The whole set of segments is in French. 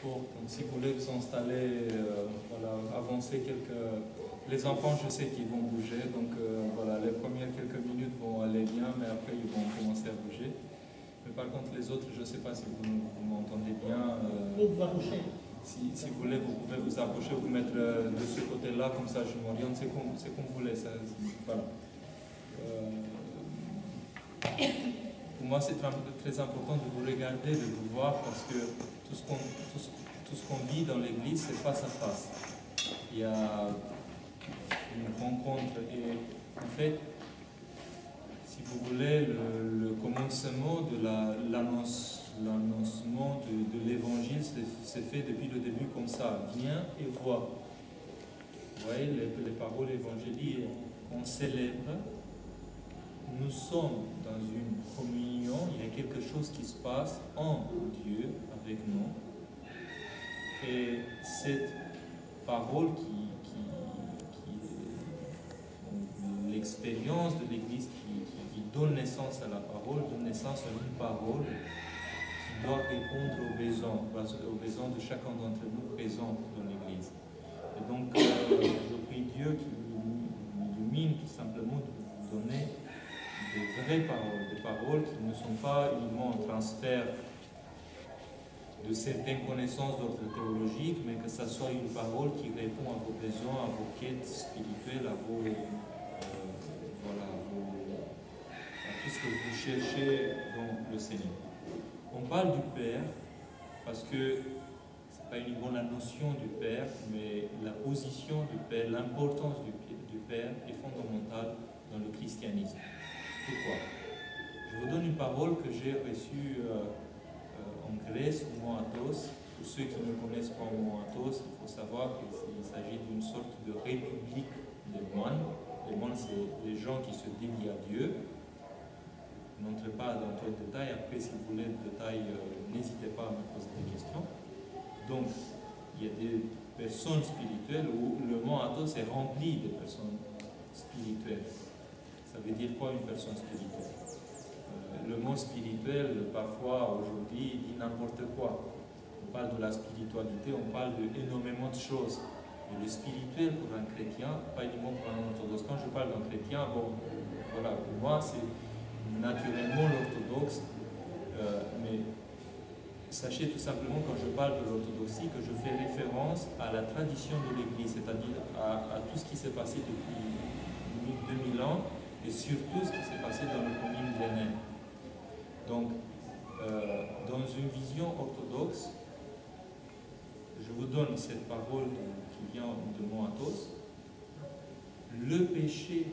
Bon, donc si vous voulez vous installer, voilà, avancer quelques... Les enfants, je sais qu'ils vont bouger, donc voilà, les premières quelques minutes vont aller bien, mais après ils vont commencer à bouger. Mais par contre, les autres, je ne sais pas si vous m'entendez bien. Vous vous approchez. Si vous voulez, vous pouvez vous approcher, vous mettre de ce côté-là, comme ça je m'oriente, c'est comme vous voulez. Ça, voilà. Pour moi, c'est très important de vous regarder, de vous voir, parce que tout ce qu'on vit dans l'Église, c'est face à face. Il y a une rencontre et en fait, si vous voulez, le commencement de l'annoncement de l'Évangile c'est fait depuis le début comme ça. Viens et vois. Vous voyez, les paroles évangéliques, on célèbre. Nous sommes dans une communion, il y a quelque chose qui se passe en Dieu avec nous. Et cette parole l'expérience de l'Église qui donne naissance à la parole, donne naissance à une parole qui doit répondre aux besoins de chacun d'entre nous présents dans l'Église. Et donc, je prie Dieu qui illumine tout simplement de vous donner des vraies paroles, des paroles qui ne sont pas uniquement un transfert de certaines connaissances d'ordre théologique, mais que ça soit une parole qui répond à vos besoins, à vos quêtes spirituelles, à vos, voilà, à tout ce que vous cherchez dans le Seigneur. On parle du Père parce que ce n'est pas uniquement la notion du Père, mais la position du Père, l'importance du Père est fondamentale dans le christianisme. Pourquoi? Je vous donne une parole que j'ai reçue en Grèce, au Mont Athos. Pour ceux qui ne connaissent pas le Mont Athos, il faut savoir qu'il s'agit d'une sorte de république des moines. Les moines, c'est les gens qui se dédient à Dieu. Je n'entre pas dans trop de détails. Après, si vous voulez des détails, n'hésitez pas à me poser des questions. Donc, il y a des personnes spirituelles où le Mont Athos est rempli de personnes spirituelles. Ça veut dire quoi une personne spirituelle? Le mot spirituel, parfois, aujourd'hui, dit n'importe quoi. On parle de la spiritualité, on parle d'énormément de choses. Et le spirituel pour un chrétien, pas uniquement pour un orthodoxe. Quand je parle d'un chrétien, bon, voilà, pour moi, c'est naturellement l'orthodoxe. Mais sachez tout simplement, quand je parle de l'orthodoxie, que je fais référence à la tradition de l'Église, c'est-à-dire à tout ce qui s'est passé depuis 2000 ans, et surtout ce qui s'est passé dans le premier millénaire. Donc, dans une vision orthodoxe, je vous donne cette parole qui vient de Mont Athos. Le péché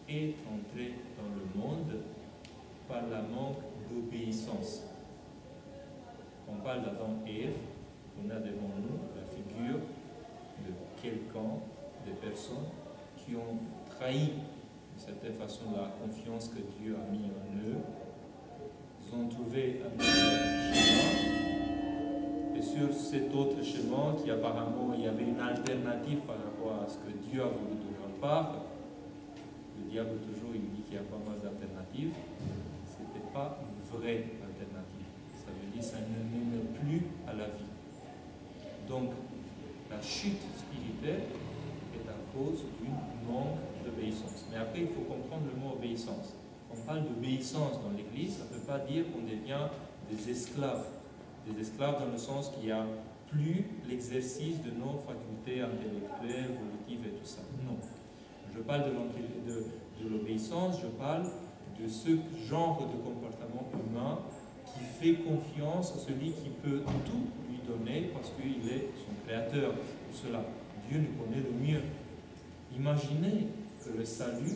est entré dans le monde par la manque d'obéissance. On parle d'Adam et Ève, on a devant nous la figure de quelqu'un, des personnes qui ont trahi d'une certaine façon la confiance que Dieu a mis en eux. Ils ont trouvé un autre chemin, et sur cet autre chemin, qui apparemment il y avait une alternative par rapport à ce que Dieu a voulu de leur part, le diable toujours il dit qu'il y a pas mal d'alternatives, ce n'était pas une vraie alternative. Ça veut dire que ça ne mène plus à la vie. Donc, la chute spirituelle est à cause d'une manque d'obéissance. Mais après, il faut comprendre le mot obéissance. On parle d'obéissance dans l'Église, ça ne veut pas dire qu'on devient des esclaves. Des esclaves dans le sens qu'il n'y a plus l'exercice de nos facultés intellectuelles, volitives et tout ça. Non. Je parle de l'obéissance, je parle de ce genre de comportement humain qui fait confiance à celui qui peut tout lui donner parce qu'il est son créateur. Pour cela, Dieu nous connaît le mieux. Imaginez que le salut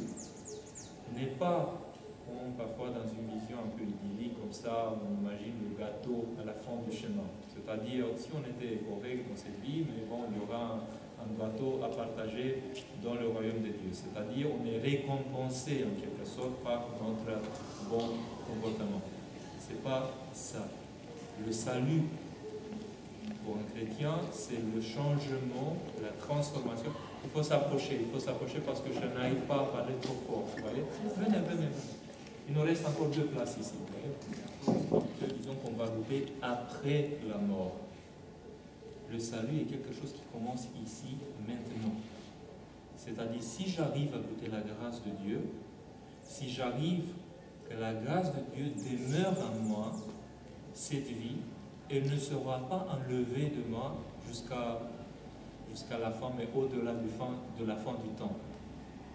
n'est pas comme parfois dans une vision un peu idyllique, comme ça, on imagine le gâteau à la fin du chemin. C'est-à-dire, si on était correct dans cette vie, mais bon, il y aura un gâteau à partager dans le royaume de Dieu. C'est-à-dire, on est récompensé en quelque sorte par notre bon comportement. Ce n'est pas ça. Le salut pour un chrétien, c'est le changement, la transformation. Il faut s'approcher parce que je n'arrive pas à parler trop fort. Vous voyez? Venez. Il nous reste encore 2 places ici. Vous voyez? Disons qu'on va louper après la mort. Le salut est quelque chose qui commence ici, maintenant. C'est-à-dire, si j'arrive à goûter la grâce de Dieu, si j'arrive que la grâce de Dieu demeure en moi, cette vie, elle ne sera pas enlevée de moi jusqu'à la fin, mais au-delà de la fin du temps.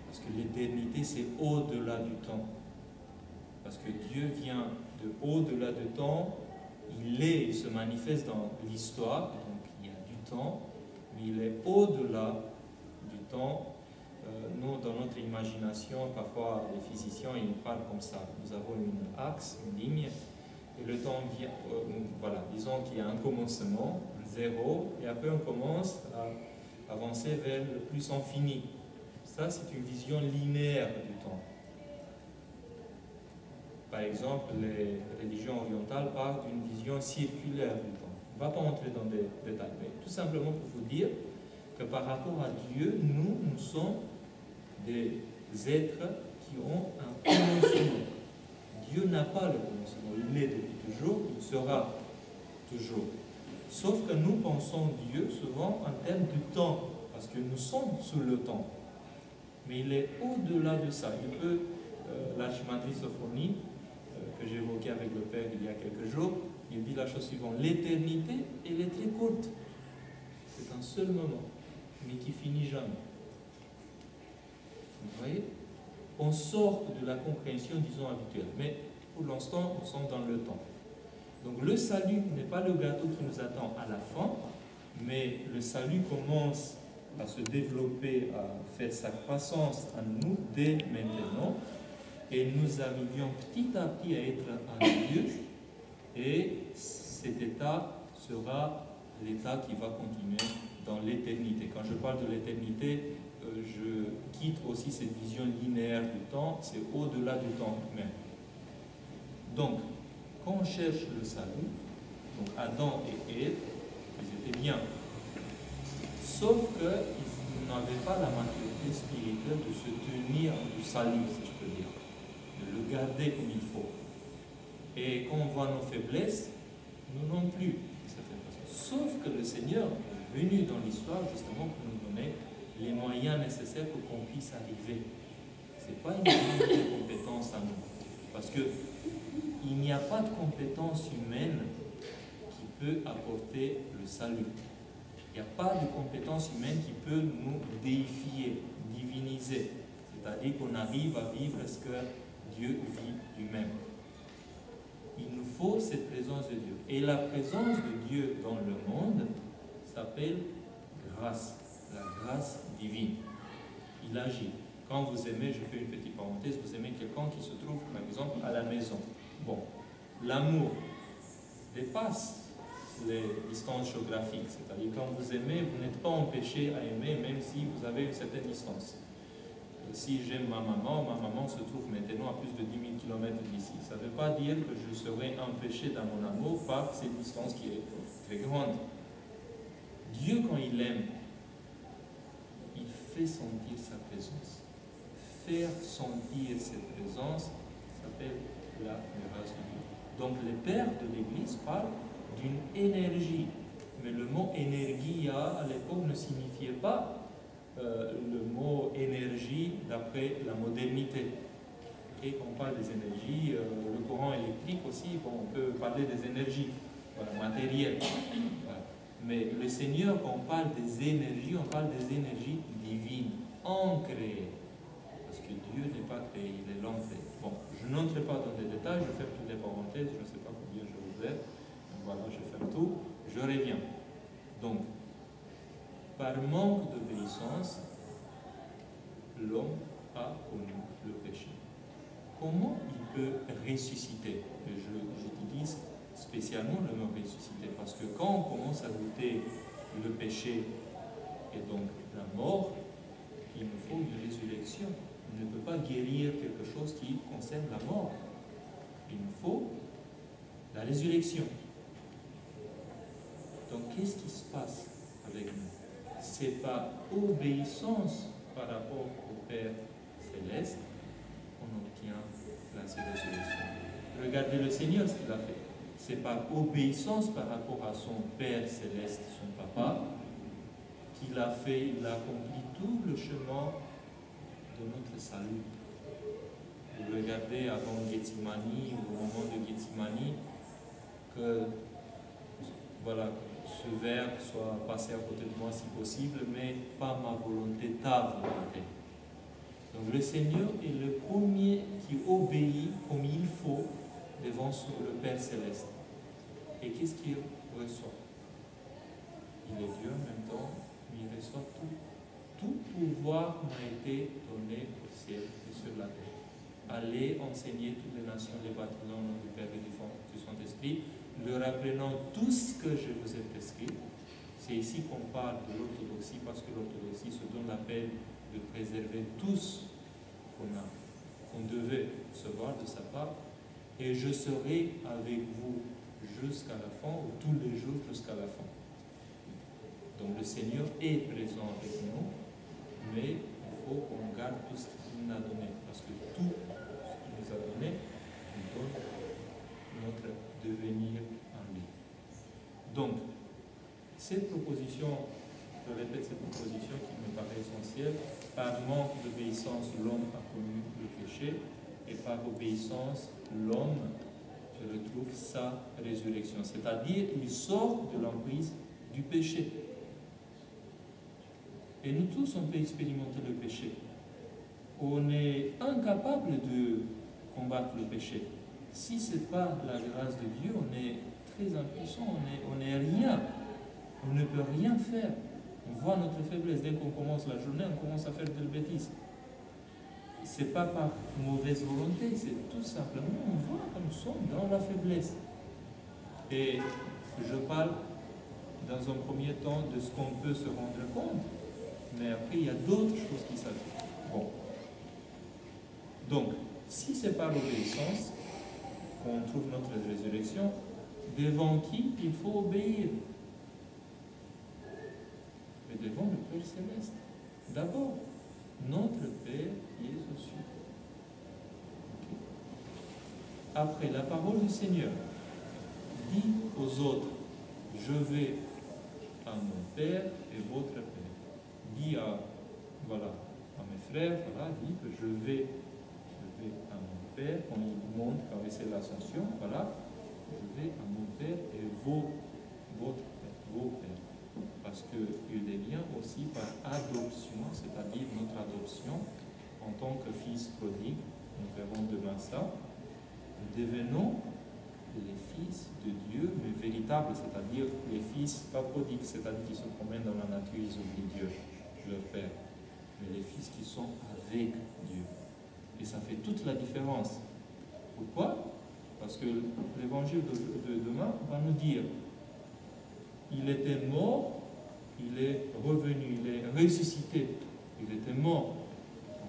Parce que l'éternité, c'est au-delà du temps. Parce que Dieu vient de au-delà du temps, il se manifeste dans l'histoire, donc il y a du temps, mais il est au-delà du temps. Nous, dans notre imagination, parfois les physiciens, ils parlent comme ça. Nous avons une axe, une ligne, et le temps vient, voilà, disons qu'il y a un commencement, zéro, et après on commence à avancer vers le plus infini. Ça, c'est une vision linéaire du temps. Par exemple, les religions orientales parlent d'une vision circulaire du temps. On ne va pas entrer dans des détails, mais tout simplement pour vous dire que par rapport à Dieu, nous sommes des êtres qui ont un commencement. Dieu n'a pas le commencement, il est depuis toujours, il sera toujours. Sauf que nous pensons Dieu souvent en termes de temps, parce que nous sommes sous le temps. Mais il est au-delà de ça. Il peut, l'archimatrice Sophonie, que j'évoquais avec le Père il y a quelques jours, il dit la chose suivante: l'éternité, elle est très courte. C'est un seul moment, mais qui finit jamais. Vous voyez? On sort de la compréhension, disons, habituelle. Mais pour l'instant, nous sommes dans le temps. Donc le salut n'est pas le gâteau qui nous attend à la fin, mais le salut commence à se développer, à faire sa croissance en nous dès maintenant. Et nous arrivions petit à petit à être en Dieu. Et cet état sera l'état qui va continuer dans l'éternité. Quand je parle de l'éternité, je quitte aussi cette vision linéaire du temps, c'est au-delà du temps même. Donc, quand on cherche le salut, donc Adam et Ève, ils étaient bien. Sauf qu'ils n'avaient pas la maturité spirituelle de se tenir du salut, si je peux dire, de le garder comme il faut. Et quand on voit nos faiblesses, nous non plus, de certaine façon. Sauf que le Seigneur est venu dans l'histoire justement pour nous donner les moyens nécessaires pour qu'on puisse arriver. Ce n'est pas une question de compétence à nous. Parce qu'il n'y a pas de compétence humaine qui peut apporter le salut. Il n'y a pas de compétence humaine qui peut nous déifier, diviniser. C'est-à-dire qu'on arrive à vivre ce que Dieu vit lui-même. Il nous faut cette présence de Dieu. Et la présence de Dieu dans le monde s'appelle grâce. La grâce divine. Il agit. Quand vous aimez, je fais une petite parenthèse, vous aimez quelqu'un qui se trouve, par exemple, à la maison. Bon, l'amour dépasse les distances géographiques. C'est-à-dire, quand vous aimez, vous n'êtes pas empêché à aimer, même si vous avez une certaine distance. Si j'aime ma maman se trouve maintenant à plus de 10 000 km d'ici. Ça ne veut pas dire que je serai empêché dans mon amour par cette distance qui est très grande. Dieu, quand il aime, il fait sentir sa présence. Faire sentir cette présence s'appelle la grâce de Dieu. Donc les pères de l'Église parlent d'une énergie. Mais le mot énergia à l'époque ne signifiait pas le mot énergie d'après la modernité. Et quand on parle des énergies, le courant électrique aussi, bon, on peut parler des énergies matérielles. Voilà. Mais le Seigneur, quand on parle des énergies, on parle des énergies divines, ancrées. Parce que Dieu n'est pas créé, il est l'ancré. Bon, je n'entre pas dans les détails, je fais toutes les parenthèses, je ne sais pas combien je vous ai. Voilà, je fais tout, je reviens. Donc, par manque d'obéissance, l'homme a connu le péché. Comment il peut ressusciter? J'utilise spécialement le mot ressusciter, parce que quand on commence à goûter le péché et donc la mort, il nous faut une résurrection. On ne peut pas guérir quelque chose qui concerne la mort. Il nous faut la résurrection. Donc qu'est-ce qui se passe avec nous? C'est par obéissance par rapport au Père Céleste qu'on obtient la résurrection. Regardez le Seigneur, ce qu'il a fait. c'est par obéissance par rapport à son Père céleste, son Papa, qu'il a accompli tout le chemin de notre salut. Vous regardez avant Gethsemane, au moment de Gethsemane, que voilà, ce verre soit passé à côté de moi si possible, mais pas ma volonté, ta volonté. Donc le Seigneur est le premier qui obéit comme il faut devant le Père céleste. Et qu'est-ce qu'il reçoit? Il est Dieu en même temps, mais il reçoit tout. Tout pouvoir m'a été donné au ciel et sur la terre. Allez enseigner toutes les nations, les baptisant au nom du Père et du Saint-Esprit, leur apprenant tout ce que je vous ai prescrit. C'est ici qu'on parle de l'orthodoxie, parce que l'orthodoxie se donne la peine de préserver tout ce qu'on devait recevoir de sa part. Et je serai avec vous jusqu'à la fin, ou tous les jours jusqu'à la fin. Donc le Seigneur est présent avec nous, mais il faut qu'on garde tout ce qu'il nous a donné, parce que tout ce qu'il nous a donné nous donne notre devenir en lui. Donc, cette proposition, je répète cette proposition qui me paraît essentielle, par manque d'obéissance, l'homme a connu le péché, et par obéissance, l'homme retrouve sa résurrection. C'est-à-dire, il sort de l'emprise du péché. Et nous tous, on peut expérimenter le péché. On est incapable de combattre le péché. Si ce n'est pas la grâce de Dieu, on est très impuissant, on n'est rien. On ne peut rien faire. On voit notre faiblesse. Dès qu'on commence la journée, on commence à faire de la bêtise. Ce n'est pas par mauvaise volonté, c'est tout simplement, on voit que nous sommes dans la faiblesse. Et je parle dans un premier temps de ce qu'on peut se rendre compte, mais après il y a d'autres choses qui s'ajoutent. Bon. Donc, si c'est par l'obéissance qu'on trouve notre résurrection, devant qui il faut obéir? Mais devant le Père céleste. D'abord, notre Père qui est aux cieux. Okay. Après, la parole du Seigneur dit aux autres, je vais à mon Père et votre Père. Dit à mes frères, voilà, dit que je vais à mon Père, quand il montre avec c'est l'ascension, voilà, je vais à mon Père et votre Père, vos pères. Parce qu'il devient aussi par adoption, c'est-à-dire notre adoption en tant que fils prodigue, nous verrons demain ça, nous devenons les fils de Dieu, mais véritables, c'est-à-dire les fils pas prodigues, c'est-à-dire qui se promènent dans la nature, ils oublient Dieu, leur Père, mais les fils qui sont avec Dieu. Et ça fait toute la différence. Pourquoi? Parce que l'évangile de demain va nous dire, il était mort, il est revenu, il est ressuscité, il était mort.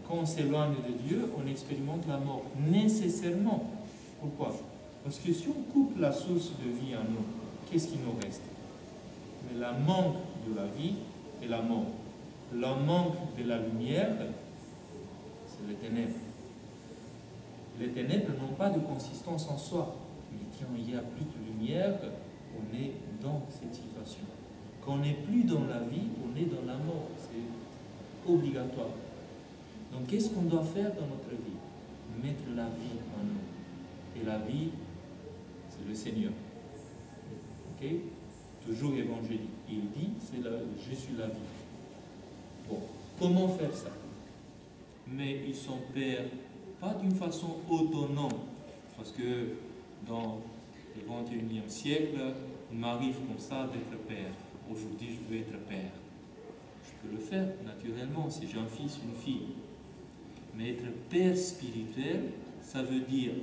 Quand on s'éloigne de Dieu, on expérimente la mort, nécessairement. Pourquoi? Parce que si on coupe la source de vie en nous, qu'est-ce qui nous reste? Mais la manque de la vie est la mort. La manque de la lumière, c'est les ténèbres. Les ténèbres n'ont pas de consistance en soi. Mais quand il n'y a plus de lumière, on est dans cette situation. Quand on n'est plus dans la vie, on est dans la mort. C'est obligatoire. Donc, qu'est-ce qu'on doit faire dans notre vie? Mettre la vie en nous. Et la vie, c'est le Seigneur. Ok? Toujours évangélique. Il dit, je suis la vie. Bon, comment faire ça? Mais ils sont pères, pas d'une façon autonome. Parce que dans le 21e siècle, il m'arrive comme ça d'être père. Aujourd'hui, je veux être père. Je peux le faire naturellement si j'ai un fils, une fille. Mais être père spirituel, ça veut dire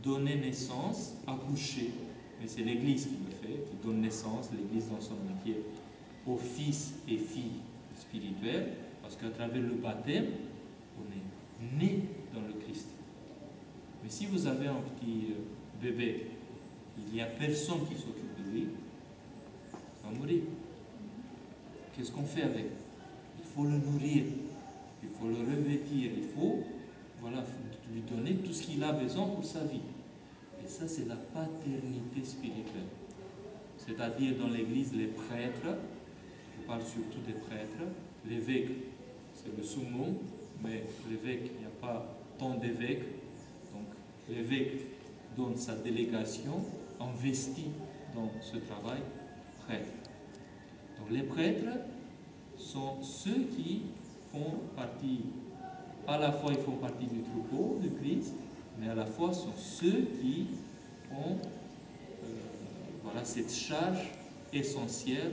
donner naissance, accoucher. Mais c'est l'Église qui le fait, qui donne naissance, l'Église dans son entier, aux fils et filles spirituels, parce qu'à travers le baptême, on est né dans le Christ. Mais si vous avez un petit bébé, il n'y a personne qui s'occupe de lui, il va mourir. Qu'est-ce qu'on fait avec? Il faut le nourrir, il faut le revêtir, il faut lui donner tout ce qu'il a besoin pour sa vie. Et ça, c'est la paternité spirituelle. C'est-à-dire dans l'Église, les prêtres, je parle surtout des prêtres, l'évêque, c'est le summum, mais l'évêque, il n'y a pas tant d'évêques. Donc l'évêque donne sa délégation, investit dans ce travail prêtre. Donc les prêtres sont ceux qui font partie, à la fois ils font partie du troupeau de Christ, mais à la fois sont ceux qui ont voilà, cette charge essentielle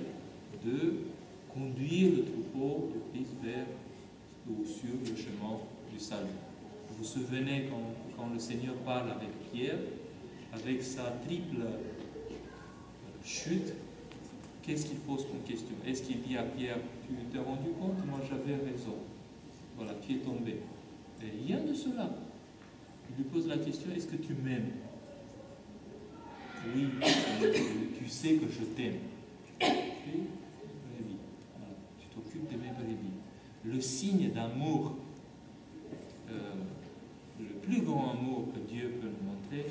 de conduire le troupeau de Christ vers ou sur le chemin du salut. Vous vous souvenez quand le Seigneur parle avec Pierre, avec sa triple chute, qu'est-ce qu'il pose comme question? Est-ce qu'il dit à Pierre, tu t'es rendu compte, moi j'avais raison, voilà, tu es tombé? Et rien de cela. Il lui pose la question, est-ce que tu m'aimes? Oui, tu sais que je t'aime. Tu t'occupes de mes brebis. Le signe d'amour, le plus grand amour que Dieu peut nous montrer,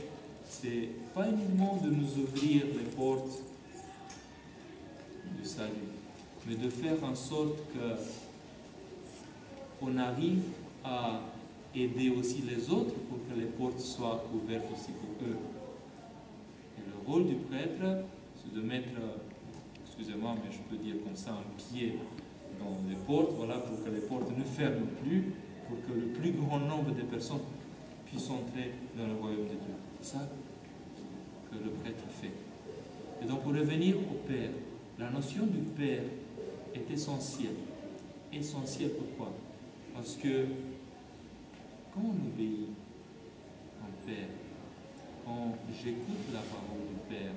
c'est pas uniquement de nous ouvrir les portes du salut, mais de faire en sorte que on arrive à aider aussi les autres pour que les portes soient ouvertes aussi pour eux. Et le rôle du prêtre, c'est de mettre, excusez-moi, mais je peux dire comme ça, un pied dans les portes, voilà, pour que les portes ne ferment plus, pour que le plus grand nombre de personnes puissent entrer dans le royaume de Dieu. C'est ça que le prêtre fait. Et donc, pour revenir au Père, la notion du Père est essentielle. Essentielle pourquoi? Parce que quand on obéit un Père, quand j'écoute la parole du Père,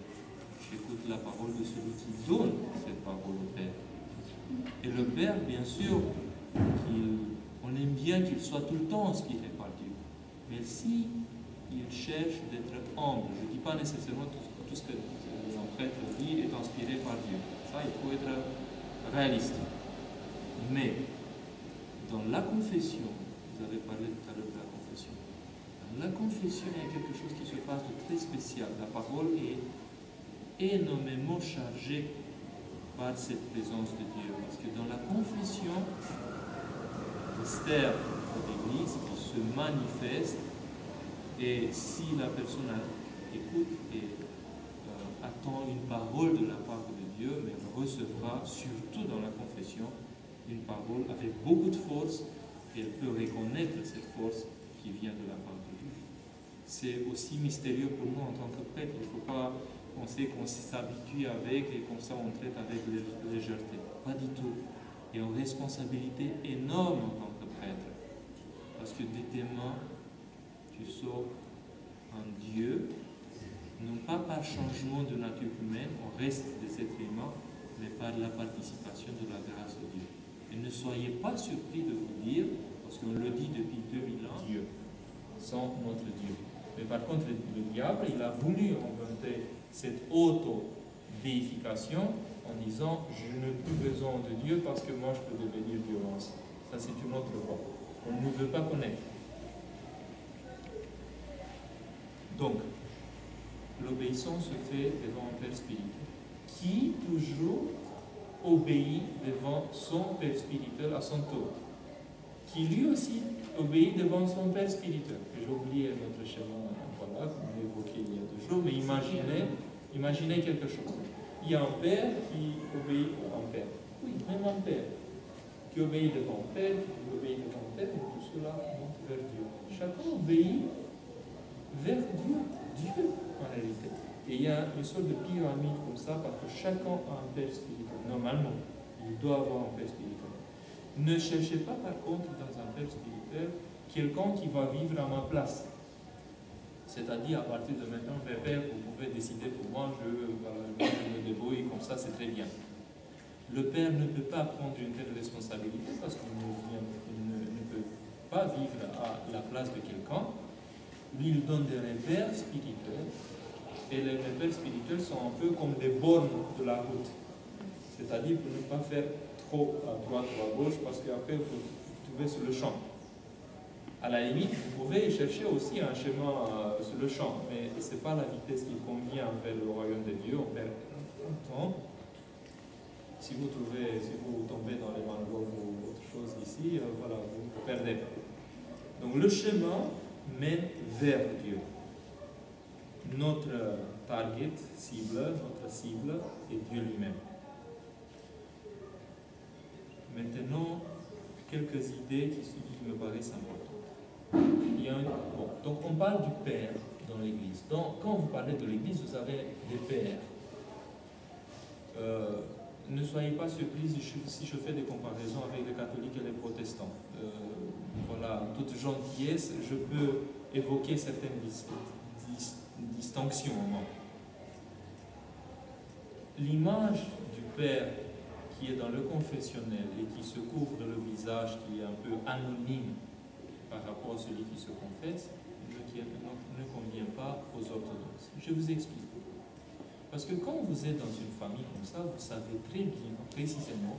j'écoute la parole de celui qui donne cette parole au Père. Et le Père, bien sûr, on aime bien qu'il soit tout le temps inspiré par Dieu. Mais si il cherche d'être humble, je ne dis pas nécessairement tout ce que un prêtre dit est inspiré par Dieu. Ça, il faut être réaliste. Mais dans la confession, vous avez parlé tout à l'heure de la confession. Dans la confession, il y a quelque chose qui se passe de très spécial. La parole est énormément chargée par cette présence de Dieu. Parce que dans la confession, le mystère de l'Église qui se manifeste, et si la personne écoute et attend une parole de la part de Dieu, mais elle recevra, surtout dans la confession, une parole avec beaucoup de force, et elle peut reconnaître cette force qui vient de la part de Dieu. C'est aussi mystérieux pour nous en tant que prêtre. Il ne faut pas penser qu'on s'habitue avec et comme ça on traite avec légèreté. Pas du tout. Il y a une responsabilité énorme en tant que prêtre. Parce que de tes mains, tu sors un Dieu, non pas par changement de nature humaine, on reste des êtres humains, mais par la participation de la grâce de Dieu. Et ne soyez pas surpris de vous dire, parce qu'on le dit depuis 2000 ans, Dieu, sans notre Dieu. Mais par contre, le diable, il a voulu inventer cette auto-déification en disant « je n'ai plus besoin de Dieu parce que moi je peux devenir Dieu aussi ». Ça c'est une autre voie. On ne veut pas connaître. Donc, l'obéissance se fait devant un Père spirituel qui toujours obéit devant son Père spirituel à son tour. Qui lui aussi obéit devant son Père spirituel. J'ai oublié notre schéma, voilà, qu'on a évoqué il y a 2 jours, mais imaginez quelque chose. Il y a un Père qui obéit à un Père. Oui, même un Père. Qui obéit devant un Père, qui obéit devant un Père, et tout cela monte vers Dieu. Chacun obéit vers Dieu, en réalité. Et il y a une sorte de pyramide comme ça, parce que chacun a un Père spirituel. Normalement, il doit avoir un Père spirituel. Ne cherchez pas, par contre, dans un Père spirituel, quelqu'un qui va vivre à ma place. C'est-à-dire, à partir de maintenant, Père, vous pouvez décider pour moi, je me débrouille comme ça, c'est très bien. Le Père ne peut pas prendre une telle responsabilité parce qu'il ne peut pas vivre à la place de quelqu'un. Lui, il donne des repères spirituels. Et les repères spirituels sont un peu comme des bornes de la route. C'est-à-dire pour ne pas faire trop à droite ou à gauche parce qu'après, vous trouvez sur le champ. À la limite, vous pouvez chercher aussi un chemin sur le champ, mais ce n'est pas la vitesse qui convient vers le royaume de Dieu. On perd un temps. Si vous tombez dans les mangroves ou autre chose ici, voilà, vous perdez. Donc le chemin mène vers Dieu. Notre target, notre cible est Dieu lui-même. Maintenant, quelques idées qui me paraissent importantes. Donc on parle du Père dans l'Église. Donc quand vous parlez de l'Église, vous avez des pères. Ne soyez pas surpris si je fais des comparaisons avec les catholiques et les protestants. Voilà, toute gentillesse, je peux évoquer certaines distinctions. L'image du Père qui est dans le confessionnel et qui se couvre le visage, qui est un peu anonyme par rapport à celui qui se confesse, ne convient pas aux orthodoxes. Je vous explique. Parce que quand vous êtes dans une famille comme ça, vous savez très bien, précisément,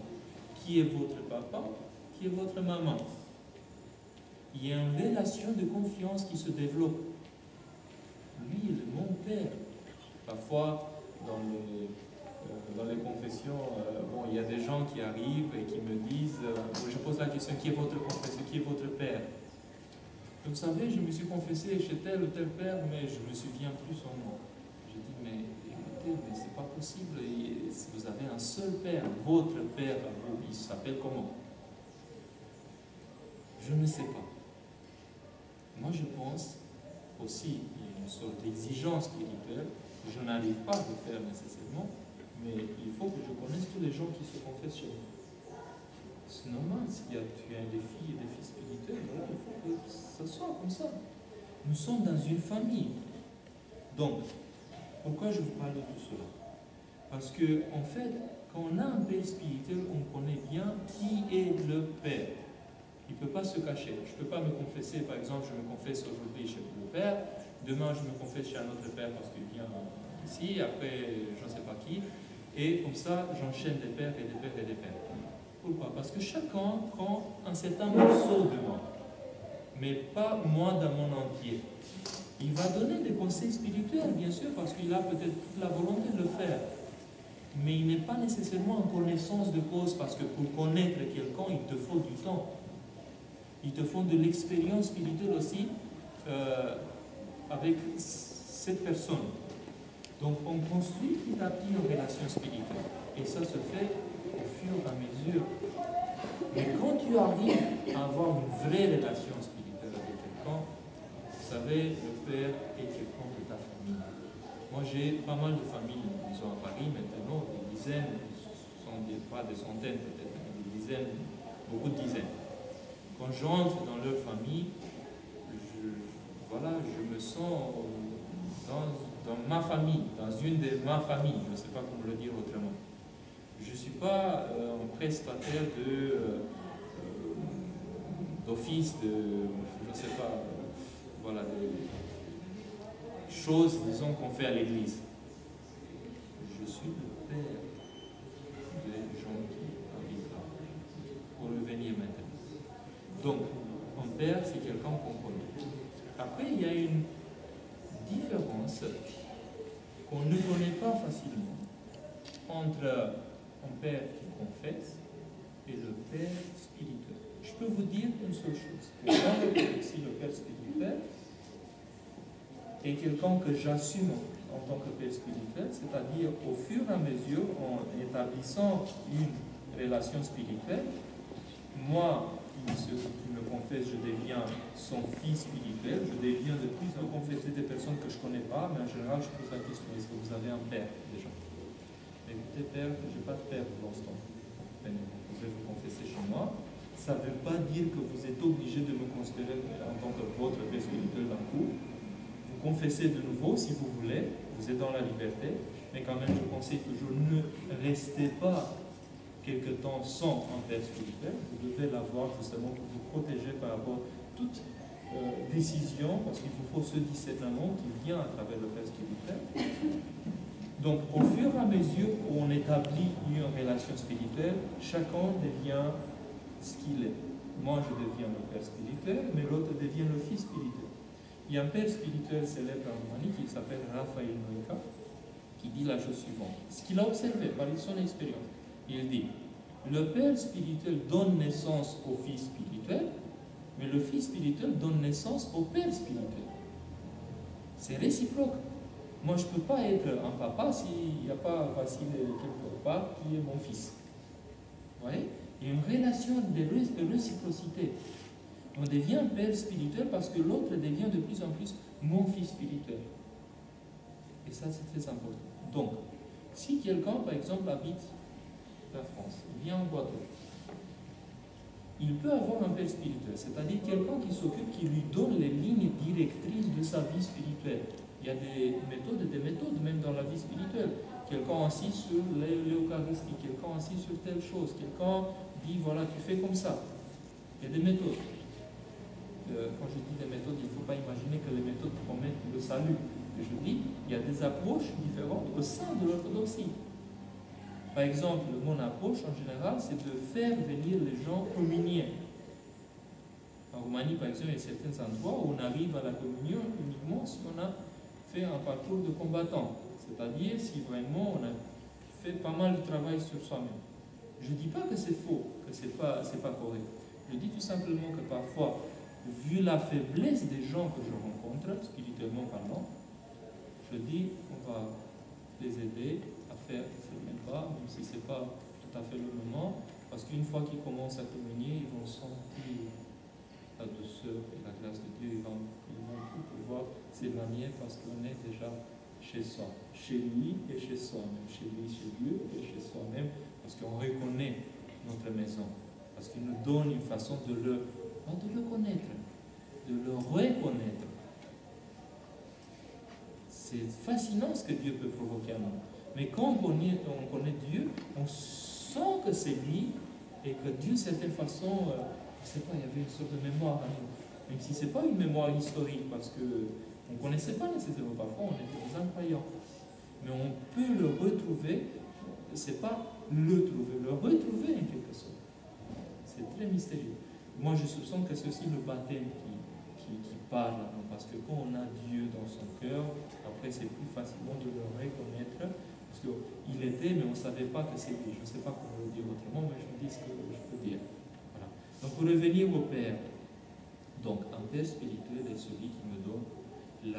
qui est votre papa, qui est votre maman. Il y a une relation de confiance qui se développe. Lui, il est mon père. Parfois, dans les confessions, il y a des gens qui arrivent et qui me disent, je pose la question, qui est votre confesseur, qui est votre père? Vous savez, je me suis confessé chez tel ou tel père, mais je ne me souviens plus son nom. Je dis, mais c'est pas possible, vous avez un seul père, votre père, il s'appelle comment? Je ne sais pas. Moi je pense aussi, il y a une sorte d'exigence spirituelle, je n'arrive pas à le faire nécessairement, mais il faut que je connaisse tous les gens qui se confessent chez moi. C'est normal, si tu as des filles et des fils spirituels, voilà, il faut que ça soit comme ça. Nous sommes dans une famille. Donc, pourquoi je vous parle de tout cela? Parce que, en fait, quand on a un père spirituel, on connaît bien qui est le père. Il ne peut pas se cacher. Je ne peux pas me confesser, par exemple, je me confesse aujourd'hui chez le père, demain je me confesse chez un autre père parce qu'il vient ici, après je ne sais pas qui, et comme ça j'enchaîne des pères et des pères et des pères. Pourquoi? Parce que chacun prend un certain morceau de moi, mais pas moi dans mon entier. Il va donner des conseils spirituels, bien sûr, parce qu'il a peut-être toute la volonté de le faire. Mais il n'est pas nécessairement en connaissance de cause, parce que pour connaître quelqu'un, il te faut du temps. Il te faut de l'expérience spirituelle aussi avec cette personne. Donc on construit petit à petit une relation spirituelle. Et ça se fait au fur et à mesure. Mais quand tu arrives à avoir une vraie relation spirituelle avec quelqu'un, vous savez, le Père est quelqu'un de ta famille. Moi j'ai pas mal de familles, disons à Paris maintenant, des dizaines, pas des centaines peut-être, des dizaines, beaucoup de dizaines. Quand j'entre dans leur famille, je me sens dans ma famille, dans une de ma famille, je ne sais pas comment le dire autrement. Je ne suis pas un prestataire d'office, je ne sais pas, voilà, des choses, disons, qu'on fait à l'église. Je suis le père des gens qui habitent là, pour revenir maintenant. Donc, un père, c'est quelqu'un qu'on connaît. Après, il y a une différence qu'on ne connaît pas facilement entre un père qui confesse et le père spirituel. Je peux vous dire une seule chose, que dans l'orthodoxie, le père spirituel est quelqu'un que j'assume en tant que père spirituel, c'est-à-dire au fur et à mesure, en établissant une relation spirituelle, moi, qui me confesse, je deviens son fils spirituel, je deviens de plus en confesser des personnes que je ne connais pas, mais en général, je pose la question, est-ce que vous avez un père déjà? Écoutez, père, je n'ai pas de père pour l'instant. Vous pouvez vous confesser chez moi. Ça ne veut pas dire que vous êtes obligé de me considérer en tant que votre père spirituel d'un coup. Vous confessez de nouveau si vous voulez, vous êtes dans la liberté, mais quand même, je conseille toujours, ne restez pas quelque temps sans un père spirituel. Vous devez l'avoir justement pour vous protéger par rapport à toute décision, parce qu'il vous faut ce discernement qui vient à travers le père spirituel. Donc, au fur et à mesure où on établit une relation spirituelle, chacun devient ce qu'il est. moi je deviens le père spirituel, mais l'autre devient le fils spirituel. Il y a un père spirituel célèbre en Roumanie qui s'appelle Raphaël Noica, qui dit la chose suivante. Ce qu'il a observé par son expérience, il dit, le père spirituel donne naissance au fils spirituel, mais le fils spirituel donne naissance au père spirituel. C'est réciproque. Moi, je ne peux pas être un papa s'il n'y a pas Vassile quelque part qui est mon fils. Vous voyez? Il y a une relation de réciprocité. On devient un père spirituel parce que l'autre devient de plus en plus mon fils spirituel. Et ça, c'est très important. Donc, si quelqu'un, par exemple, habite la France, vient en Guadeloupe, il peut avoir un père spirituel, c'est-à-dire quelqu'un qui s'occupe, qui lui donne les lignes directrices de sa vie spirituelle. Il y a des méthodes même dans la vie spirituelle. Quelqu'un assis sur l'Eucharistie, quelqu'un assis sur telle chose, quelqu'un dit, voilà, tu fais comme ça. Il y a des méthodes. Quand je dis des méthodes, il ne faut pas imaginer que les méthodes promettent le salut. Je dis, il y a des approches différentes au sein de l'orthodoxie. Par exemple, mon approche en général, c'est de faire venir les gens communier. En Roumanie, par exemple, il y a certains endroits où on arrive à la communion uniquement si on a fait un parcours de combattant. C'est-à-dire si vraiment on a fait pas mal de travail sur soi-même. Je ne dis pas que c'est faux, que ce n'est pas correct. Je dis tout simplement que parfois, vu la faiblesse des gens que je rencontre, spirituellement parlant, je dis on va les aider à faire ce même pas, même si ce n'est pas tout à fait le moment, parce qu'une fois qu'ils commencent à communier, ils vont sentir la douceur et la grâce de Dieu, ils vont tout pouvoir s'éloigner parce qu'on est déjà chez soi, chez lui et chez soi-même, chez lui, chez Dieu et chez soi-même, parce qu'on reconnaît notre maison, parce qu'il nous donne une façon de le connaître, de le reconnaître. C'est fascinant ce que Dieu peut provoquer en nous. Mais quand on connaît Dieu, on sent que c'est lui et que d'une certaine façon, je ne sais pas, il y avait une sorte de mémoire à nous. Même si ce n'est pas une mémoire historique, parce qu'on ne connaissait pas nécessairement, parfois on était des incroyants. Mais on peut le retrouver, c'est pas le trouver, le retrouver en quelque sorte. C'est très mystérieux. Moi je soupçonne que c'est aussi le baptême qui parle, parce que quand on a Dieu dans son cœur, après c'est plus facilement de le reconnaître, parce qu'il était, mais on ne savait pas que c'est lui. Je ne sais pas comment le dire autrement, mais je vous dis ce que je peux dire. Voilà. Donc pour revenir au Père, donc un Père spirituel est celui qui me donne les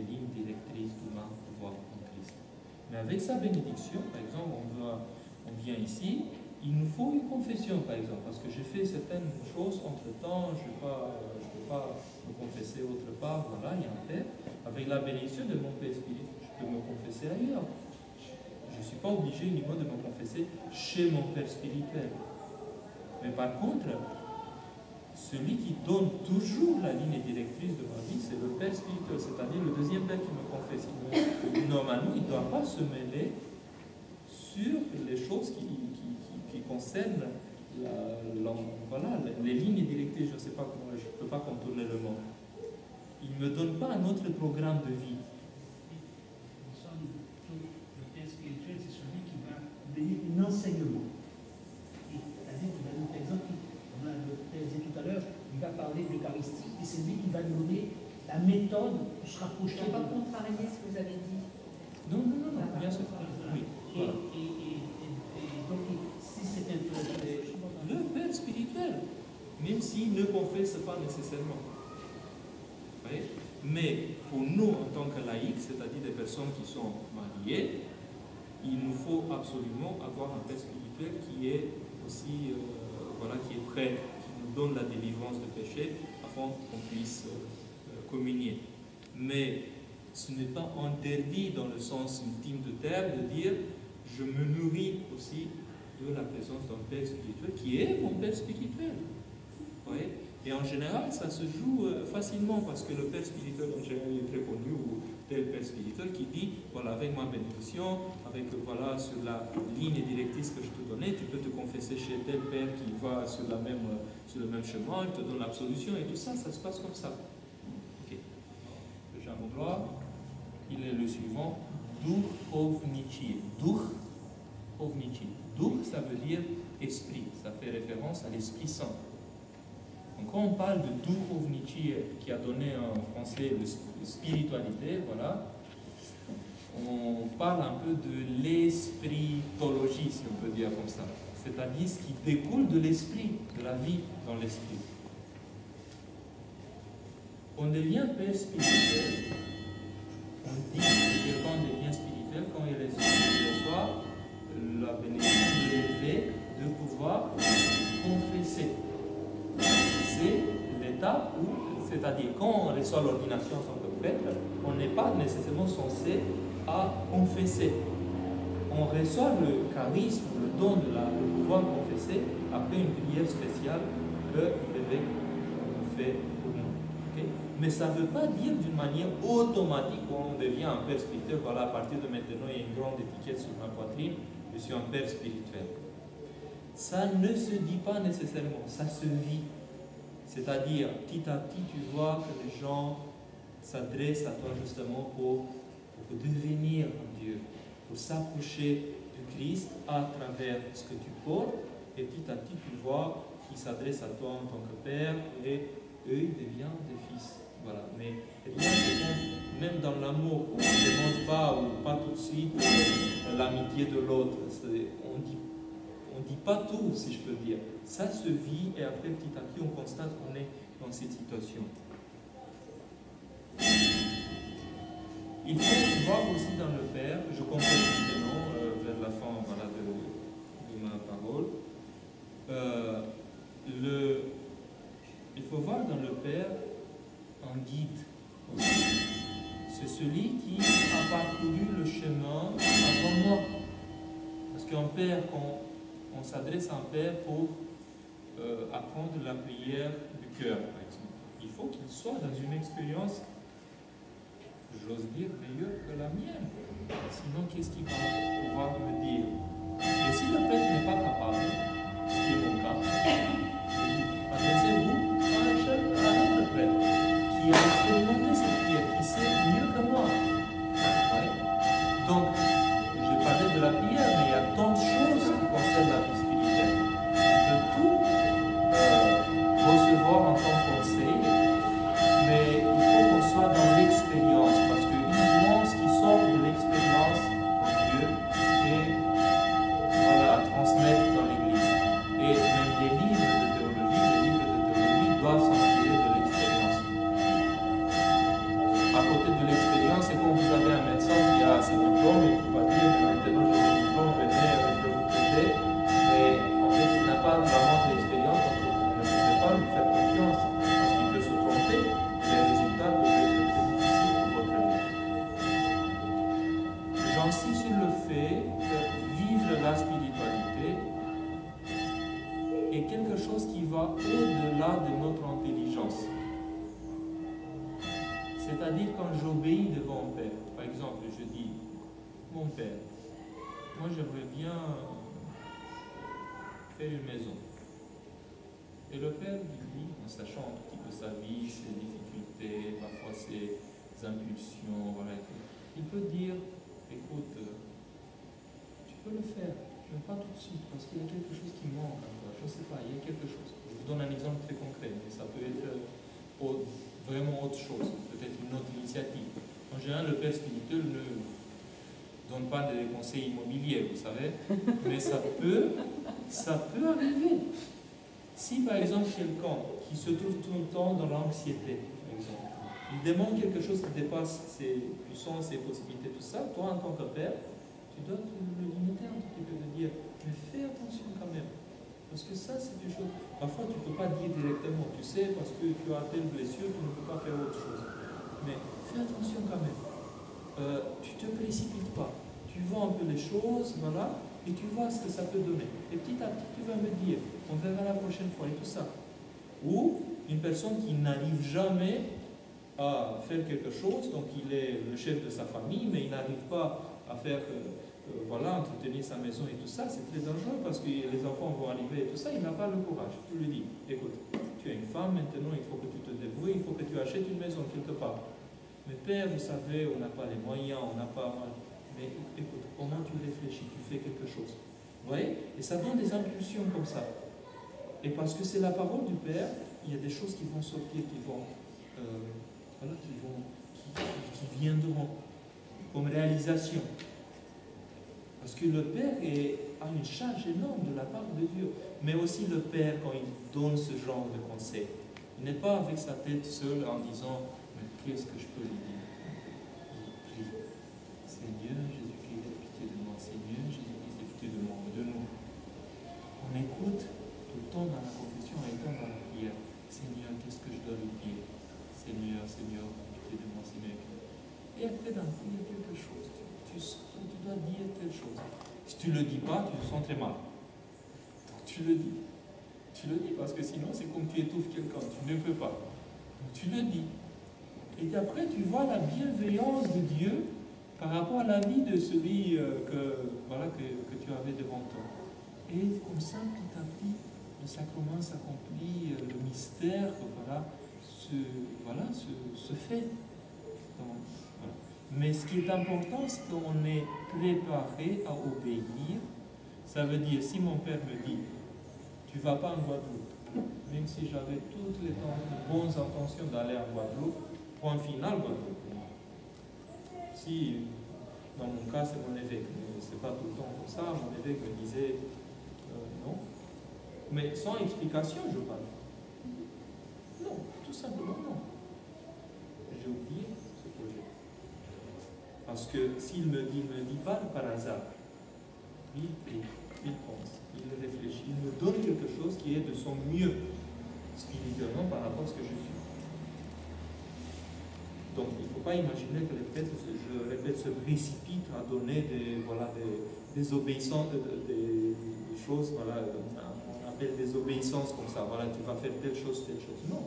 lignes directrices de ma voie en Christ. Mais avec sa bénédiction, par exemple, on vient ici, il nous faut une confession, par exemple, parce que j'ai fait certaines choses entre-temps, je ne peux pas me confesser autre part, voilà, il y a un Père. Avec la bénédiction de mon Père spirituel, je peux me confesser ailleurs. Je ne suis pas obligé uniquement de me confesser chez mon Père spirituel. Mais par contre, celui qui donne toujours la ligne directrice de ma vie, c'est le Père spirituel, c'est-à-dire le deuxième Père qui me confesse. Normalement, il ne doit pas se mêler sur les choses qui concernent les lignes directrices. Je ne sais pas comment, je ne peux pas contourner le mot. Il ne me donne pas un autre programme de vie. Le Père spirituel, c'est celui qui va donner un enseignement. C'est-à-dire qu'il va donner, par exemple, on a le Père disait tout à l'heure, il va parler de l'Eucharistie et c'est lui qui va nous donner la méthode pour se rapprocher. Je ne vais pas contrarier ce que vous avez dit. Non, bien sûr. Oui. Voilà. Et donc, si c'est un peu... Le Père spirituel, même s'il ne confesse pas nécessairement. Vous voyez? Mais pour nous, en tant que laïcs, c'est-à-dire des personnes qui sont mariées, il nous faut absolument avoir un Père spirituel qui est aussi, qui est prêt, qui nous donne la délivrance de péché, afin qu'on puisse communier. Mais ce n'est pas interdit dans le sens ultime du terme de dire je me nourris aussi de la présence d'un Père spirituel qui est mon Père spirituel. Vous voyez? Et en général, ça se joue facilement parce que le Père spirituel en général est très connu, ou tel Père spirituel qui dit, voilà, avec ma bénédiction, avec, voilà, sur la ligne directrice que je te donnais, tu peux te confesser chez tel Père qui va sur le même chemin, il te donne l'absolution et tout ça, ça se passe comme ça. Ok. Le Jean Gloire, il est le suivant, duhovnici. Duhovnici. Duh, ça veut dire esprit, ça fait référence à l'Esprit Saint. Donc quand on parle de duhovnichie, qui a donné en français le spiritualité, voilà, on parle un peu de l'espritologie, si on peut dire comme ça. C'est-à-dire ce qui découle de l'esprit, de la vie dans l'esprit. On devient père spirituel, on dit que quelqu'un devient spirituel quand il reçoit la bénédiction de l'évêque de pouvoir confesser. C'est l'étape où, c'est-à-dire quand on reçoit l'ordination en tant que prêtre, on n'est pas nécessairement censé à confesser. On reçoit le charisme, le don de pouvoir confesser après une prière spéciale que l'évêque fait pour nous. Okay? Mais ça ne veut pas dire d'une manière automatique qu'on devient un père spirituel. Voilà, à partir de maintenant, il y a une grande étiquette sur ma poitrine, je suis un père spirituel. Ça ne se dit pas nécessairement, ça se vit. C'est-à-dire, petit à petit, tu vois que les gens s'adressent à toi justement pour devenir un Dieu, pour s'approcher du Christ à travers ce que tu portes, et petit à petit, tu vois qu'ils s'adressent à toi en tant que Père, et eux, ils deviennent des fils. Voilà. Mais rien que même dans l'amour, on ne demande pas, ou pas tout de suite, l'amitié de l'autre. On ne dit pas tout, si je peux dire. Ça se vit, et après, petit à petit, on constate qu'on est dans cette situation. Il faut voir aussi dans le Père, je comprends maintenant, vers la fin voilà, de ma parole, il faut voir dans le Père un guide aussi. C'est celui qui a parcouru le chemin avant moi. Parce qu'un Père, quand on s'adresse à un Père pour apprendre la prière du cœur, par exemple, il faut qu'il soit dans une expérience, j'ose dire, meilleure que la mienne. Sinon, qu'est-ce qu'il va pouvoir me dire? Et si le prêtre n'est pas capable, ce qui est mon cas, adressez-vous à un autre prêtre qui a expérimenté cette prière, qui sait mieux que moi. Ouais. Donc, je parlais de la prière, mais il y a tant de choses qui concernent la vie spirituelle. On peut tout recevoir en tant que conseil, mais il faut qu'on soit dans l'expérience, parce que uniquement ce qui sort de l'expérience de Dieu est voilà, à transmettre dans l'Église. Et même les livres de théologie doivent s'inspirer de l'expérience. À côté de l'expérience, c'est quand vous avez un médecin qui a ses diplômes et qui va dire que maintenant j'ai des diplômes, venez, je vais vous traiter, mais en fait il n'a pas vraiment de l'expérience, donc vous ne pouvez pas lui faire confiance, parce qu'il peut se tromper, et les résultats peuvent être très difficiles pour votre vie. J'insiste sur le fait que vivre la spiritualité est quelque chose qui va au-delà de notre intelligence. C'est-à-dire quand j'obéis devant mon Père, par exemple, je dis, mon Père, moi j'aimerais bien faire une maison. Et le Père lui dit, en sachant un petit peu sa vie, ses difficultés, parfois ses impulsions, voilà, il peut dire, écoute, tu peux le faire, mais pas tout de suite, parce qu'il y a quelque chose qui manque encore, je ne sais pas, il y a quelque chose. Je vous donne un exemple très concret, mais ça peut être vraiment autre chose, peut-être une autre initiative. En général, le Père spirituel ne donne pas des conseils immobiliers, vous savez, mais ça peut arriver. Si par exemple quelqu'un qui se trouve tout le temps dans l'anxiété, par exemple, il demande quelque chose qui dépasse ses puissances, ses possibilités, tout ça, toi en tant que Père, tu dois le limiter un petit peu, de dire, mais fais attention quand même. Parce que ça, c'est une chose. Parfois, tu ne peux pas dire directement, tu sais, parce que tu as telle blessure, tu ne peux pas faire autre chose. Mais fais attention quand même. Tu ne te précipites pas. Tu vois un peu les choses, voilà, et tu vois ce que ça peut donner. Et petit à petit, tu vas me dire, on verra la prochaine fois, et tout ça. Ou une personne qui n'arrive jamais à faire quelque chose, donc il est le chef de sa famille, mais il n'arrive pas à faire... voilà, entretenir sa maison et tout ça, c'est très dangereux parce que les enfants vont arriver et tout ça, il n'a pas le courage. Tu lui dis, écoute, tu es une femme, maintenant il faut que tu te débrouilles, il faut que tu achètes une maison quelque part. Mais Père, vous savez, on n'a pas les moyens, on n'a pas... Mais écoute, comment tu réfléchis, tu fais quelque chose. Vous voyez? Et ça donne des impulsions comme ça. Et parce que c'est la parole du Père, il y a des choses qui vont sortir, qui viendront comme réalisation. Parce que le Père a une charge énorme de la part de Dieu. Mais aussi le Père, quand il donne ce genre de conseil, il n'est pas avec sa tête seule en disant « Mais qu'est-ce que je peux lui dire ?» Il prie. Seigneur Jésus-Christ, aie pitié de moi. Seigneur Jésus-Christ, aie pitié de moi, de nous. On écoute tout le temps dans la confession, en étant dans la prière. Seigneur, qu'est-ce que je dois lui dire? Seigneur, Seigneur, pitié de moi, Seigneur. Et après, dans il y a quelque chose. Tu dois dire telle chose. Si tu ne le dis pas, tu te sens très mal. Donc tu le dis. Tu le dis parce que sinon, c'est comme tu étouffes quelqu'un. Tu ne peux pas. Donc tu le dis. Et après, tu vois la bienveillance de Dieu par rapport à la vie de celui que tu avais devant toi. Et comme ça, petit à petit, le sacrement s'accomplit, le mystère, se fait. Donc, voilà. Mais ce qui est important, c'est qu'on est préparé à obéir. Ça veut dire, si mon père me dit, tu ne vas pas en Guadeloupe, même si j'avais toutes les bonnes intentions d'aller en Guadeloupe, point final, Guadeloupe. Si, dans mon cas, c'est mon évêque, mais ce n'est pas tout le temps comme ça, mon évêque me disait non. Mais sans explication, je parle. Non, tout simplement non. J'ai oublié ce projet. Parce que s'il me dit pas par hasard, il pense, il réfléchit, il me donne quelque chose qui est de son mieux spirituellement par rapport à ce que je suis. Donc il ne faut pas imaginer que les prêtres, je répète, se précipitent à donner des obéissances, des choses, on appelle des obéissances comme ça, voilà, tu vas faire telle chose. Non,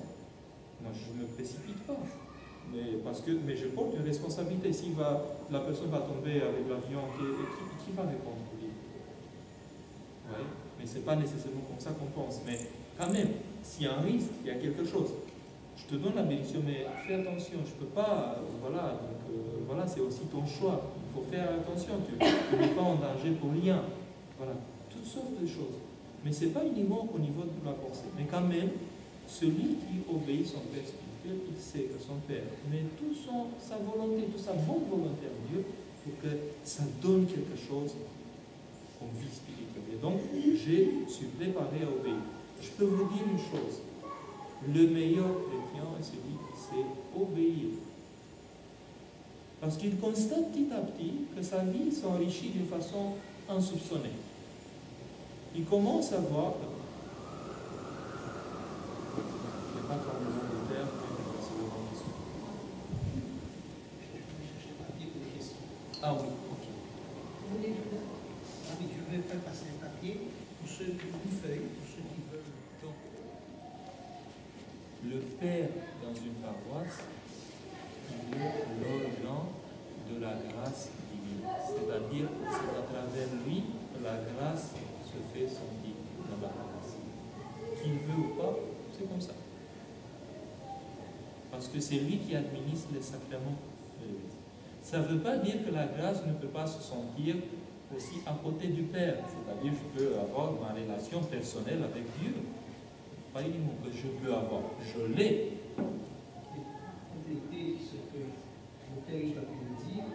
moi je ne me précipite pas. Mais je porte une responsabilité. Si la personne va tomber avec l'avion, qui va répondre pour lui? Ouais, mais ce n'est pas nécessairement comme ça qu'on pense. Mais quand même, s'il y a un risque, il y a quelque chose. Je te donne la bénédiction, mais fais attention, je ne peux pas, c'est aussi ton choix. Il faut faire attention, tu n'es pas en danger pour rien. Voilà, toutes sortes de choses. Mais ce n'est pas uniquement au niveau de la pensée. Mais quand même, celui qui obéit son Père spirituel, il sait que son Père met toute sa volonté, toute sa bonne volonté en Dieu pour que ça donne quelque chose comme vie spirituelle. Et donc, je suis préparé à obéir. Je peux vous dire une chose. Le meilleur chrétien, celui qui sait obéir. Parce qu'il constate petit à petit que sa vie s'enrichit d'une façon insoupçonnée. Il commence à voir. Il n'y a pas tant besoin de terre que c'est le grand question. Ah oui, ok. Vous voulez je vais faire passer un papier pour ceux qui ont une feuille, pour ceux qui veulent. Donc, le Père dans une paroisse, il est l'organe de la grâce divine. C'est-à-dire que c'est à travers lui que la grâce se fait sentir dans la paroisse. Qu'il veut ou pas, c'est comme ça. Parce que c'est lui qui administre les sacrements de l'Église. Ça ne veut pas dire que la grâce ne peut pas se sentir aussi à côté du Père. C'est-à-dire que je peux avoir ma relation personnelle avec Dieu. Pas uniquement que je peux avoir, je l'ai. Compléter ce que mon père a pu me dire,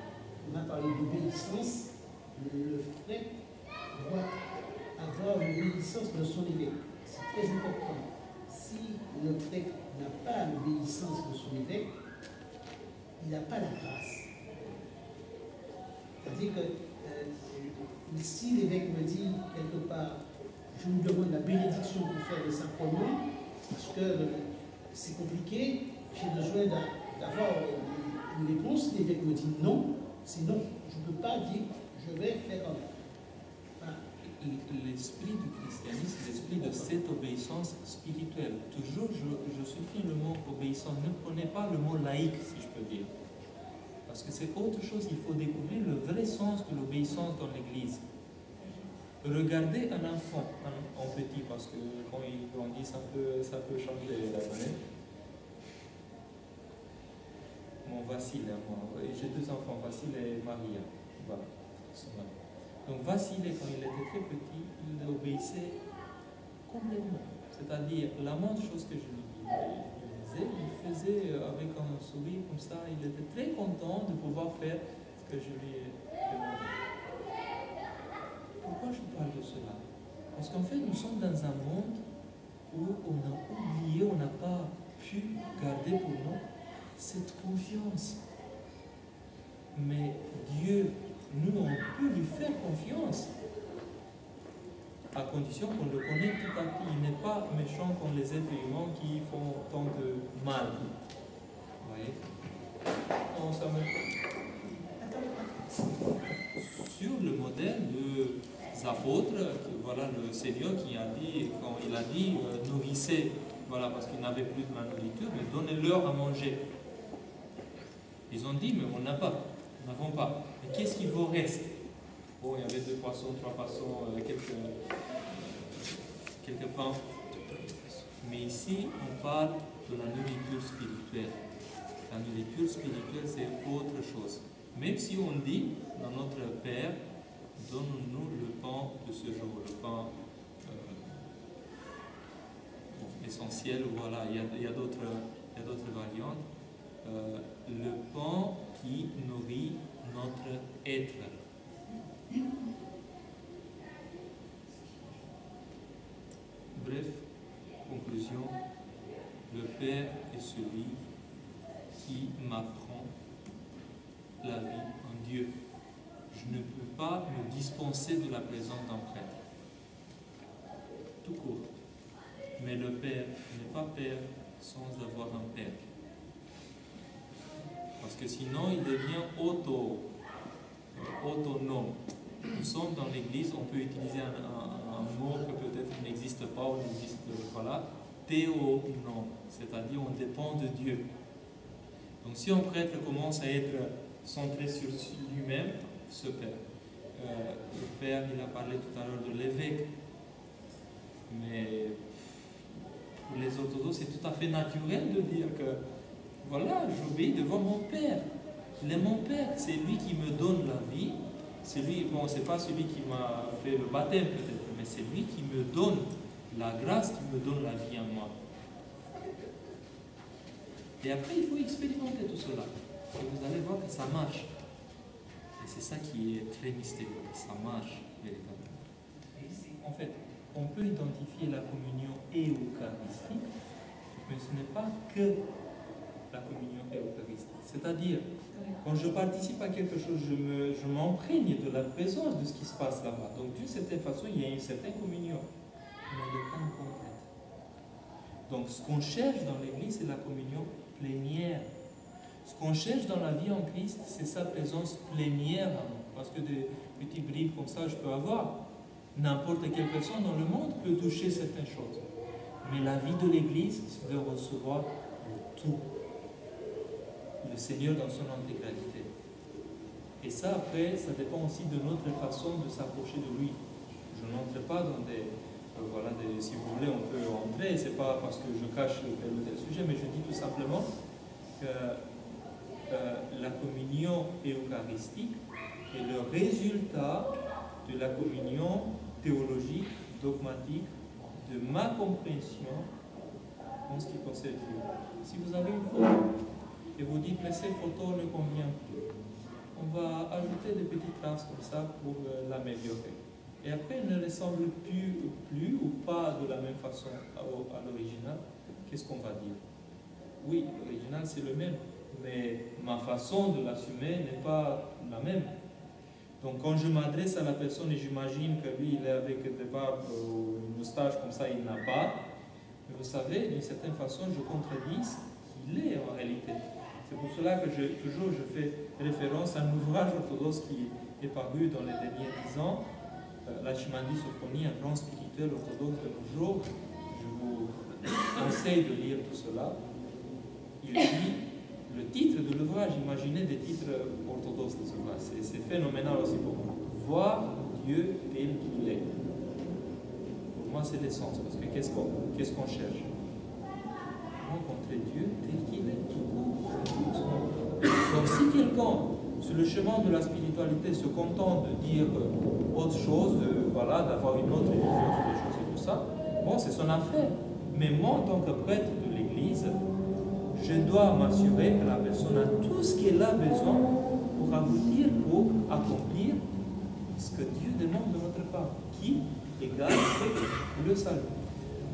on a parlé d'obéissance. Le frère doit avoir l'obéissance de son évêque. C'est très important. Si le prêtre n'a pas l'obéissance de son évêque, il n'a pas la grâce. C'est-à-dire que si l'évêque me dit quelque part, je vous demande la bénédiction pour faire les sacrements, parce que c'est compliqué, j'ai besoin d'avoir une réponse, l'évêque me dit non, c'est non. Je ne peux pas dire, je vais faire un... Voilà. L'esprit du christianisme, l'esprit de cette obéissance spirituelle. Toujours, je supprime le mot obéissance. Ne prenez pas le mot laïque, si je peux dire. Parce que c'est autre chose, il faut découvrir le vrai sens de l'obéissance dans l'Église. Regardez un enfant, en petit, parce que quand il grandit, ça peut changer la donne. Mon Vassile, moi, j'ai deux enfants, Vassile et Maria. Voilà, donc Vassile, quand il était très petit, il obéissait complètement. C'est-à-dire, la moindre chose que je lui disais, il faisait avec un sourire comme ça. Il était très content de pouvoir faire ce que je lui ai demandé. Pourquoi je parle de cela? Parce qu'en fait, nous sommes dans un monde où on a oublié, on n'a pas pu garder pour nous cette confiance. Mais Dieu, nous, on peut lui faire confiance, à condition qu'on le connaisse tout à fait. Il n'est pas méchant comme les êtres humains qui font tant de mal. Vous voyez? Non, ça me... Sur le modèle des apôtres, voilà le Seigneur qui a dit, quand il a dit, nourrissez, voilà, parce qu'ils n'avaient plus de nourriture, mais donnez-leur à manger. Ils ont dit, mais on n'a pas, nous n'avons pas. Mais qu'est-ce qu'il vous reste? Bon, il y avait 2 poissons, 3 poissons, quelques pains. Mais ici, on parle de la nourriture spirituelle. La nourriture spirituelle, c'est autre chose. Même si on dit, dans notre Père, donne-nous le pain de ce jour, le pain essentiel, voilà, il y a d'autres variantes. Le pain qui nourrit notre être. Bref, conclusion, le Père est celui qui m'apprend la vie en Dieu. Je ne peux pas me dispenser de la présence d'un prêtre. Tout court. Mais le Père n'est pas Père sans avoir un Père. Parce que sinon, il devient autonome. Nous sommes dans l'Église, on peut utiliser un mot que peut-être n'existe pas ou n'existe, voilà, théonome, c'est-à-dire on dépend de Dieu. Donc si un prêtre commence à être centré sur lui-même, se perd. Le Père, il a parlé tout à l'heure de l'évêque, mais pour les orthodoxes, c'est tout à fait naturel de dire que voilà, j'obéis devant mon Père. Il est mon Père, c'est lui qui me donne la vie. C'est lui, bon, c'est pas celui qui m'a fait le baptême peut-être, mais c'est lui qui me donne la grâce, qui me donne la vie en moi. Et après, il faut expérimenter tout cela. Et vous allez voir que ça marche. Et c'est ça qui est très mystérieux, que ça marche véritablement. Et en fait, on peut identifier la communion eucharistique, mais ce n'est pas que la communion eucharistique. C'est-à-dire, quand je participe à quelque chose, je m'imprègne de la présence de ce qui se passe là-bas. Donc, d'une certaine façon, il y a une certaine communion, mais elle n'est pas complète. Donc, ce qu'on cherche dans l'Église, c'est la communion plénière. Ce qu'on cherche dans la vie en Christ, c'est sa présence plénière en nous. Parce que des petits bribes comme ça, je peux avoir. N'importe quelle personne dans le monde peut toucher certaines choses. Mais la vie de l'Église, c'est de recevoir tout. Le Seigneur dans son intégralité. Et ça, après, ça dépend aussi de notre façon de s'approcher de lui. Je n'entre pas dans des... voilà, si vous voulez, on peut entrer, c'est pas parce que je cache tel ou tel sujet, mais je dis tout simplement que la communion eucharistique est le résultat de la communion théologique, dogmatique, de ma compréhension en ce qui concerne Dieu. Si vous avez une photo, et vous dites, mais cette photo ne convient plus, on va ajouter des petites traces comme ça pour l'améliorer. Et après, elle ne ressemble plus ou pas de la même façon à l'original. Qu'est-ce qu'on va dire? Oui, l'original c'est le même, mais ma façon de l'assumer n'est pas la même. Donc quand je m'adresse à la personne et j'imagine que lui, il est avec des barbes ou une moustache comme ça, il n'a pas, mais vous savez, d'une certaine façon, je contredis ce qu'il est en réalité. C'est pour cela que toujours je fais référence à un ouvrage orthodoxe qui est paru dans les derniers 10 ans, la Chimandi Sophonie, un grand spirituel orthodoxe de nos jours. Je vous conseille de lire tout cela. Il dit le titre de l'ouvrage, imaginez des titres orthodoxes de ce ouvrage, c'est phénoménal aussi pour moi. Voir Dieu tel qu'il est. Pour moi, c'est l'essence, parce que qu'est-ce qu'on cherche? Rencontrer Dieu tel qu'il est. Donc si quelqu'un, sur le chemin de la spiritualité, se contente de dire autre chose, voilà, d'avoir une autre vision sur les choses et tout ça, bon, c'est son affaire. Mais moi, en tant que prêtre de l'Église, je dois m'assurer que la personne a tout ce qu'elle a besoin pour aboutir, pour accomplir ce que Dieu demande de notre part, qui égale le salut.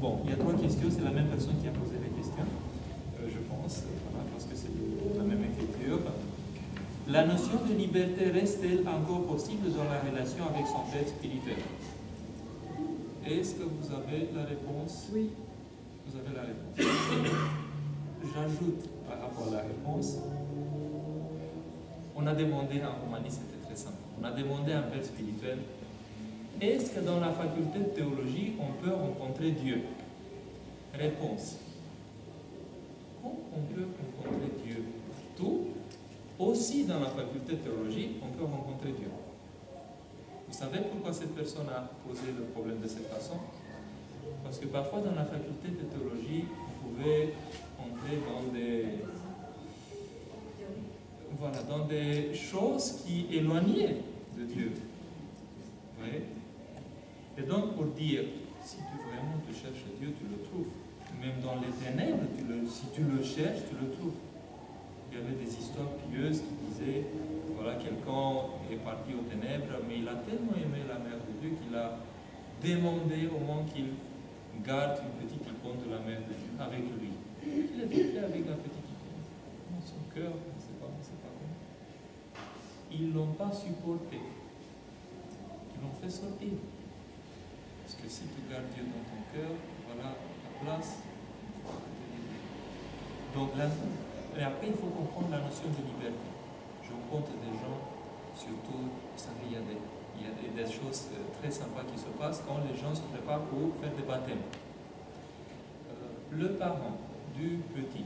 Bon, il y a 3 questions, c'est la même personne qui a posé les questions, je pense, voilà, parce que c'est la même écriture. La notion de liberté reste-t-elle encore possible dans la relation avec son père spirituel? Est-ce que vous avez la réponse? Oui. Vous avez la réponse. J'ajoute par rapport à la réponse, on a demandé en Roumanie, c'était très simple, on a demandé à un père spirituel, est-ce que dans la faculté de théologie, on peut rencontrer Dieu? Réponse. Quand on peut rencontrer Dieu? Tout. Aussi dans la faculté de théologie, on peut rencontrer Dieu. Vous savez pourquoi cette personne a posé le problème de cette façon? Parce que parfois dans la faculté de théologie, vous pouvez entrer dans des choses qui éloignaient de Dieu. Vous voyez? Et donc pour dire, si tu vraiment tu cherches Dieu, tu le trouves. Même dans les ténèbres, si tu le cherches, tu le trouves. Il y avait des histoires pieuses qui disaient, voilà, quelqu'un est parti aux ténèbres, mais il a tellement aimé la mère de Dieu qu'il a demandé au moins qu'il garde une petite icône de la mère de Dieu avec lui. Il était prêt avec la petite icône. Dans son cœur, on ne sait pas comment. Ils ne l'ont pas supporté. Ils l'ont fait sortir. Parce que si tu gardes Dieu dans ton cœur, voilà ta place. Donc là, et après, il faut comprendre la notion de liberté. Je rencontre des gens, surtout, vous savez, il y a des choses très sympas qui se passent quand les gens se préparent pour faire des baptêmes. Le parent du petit,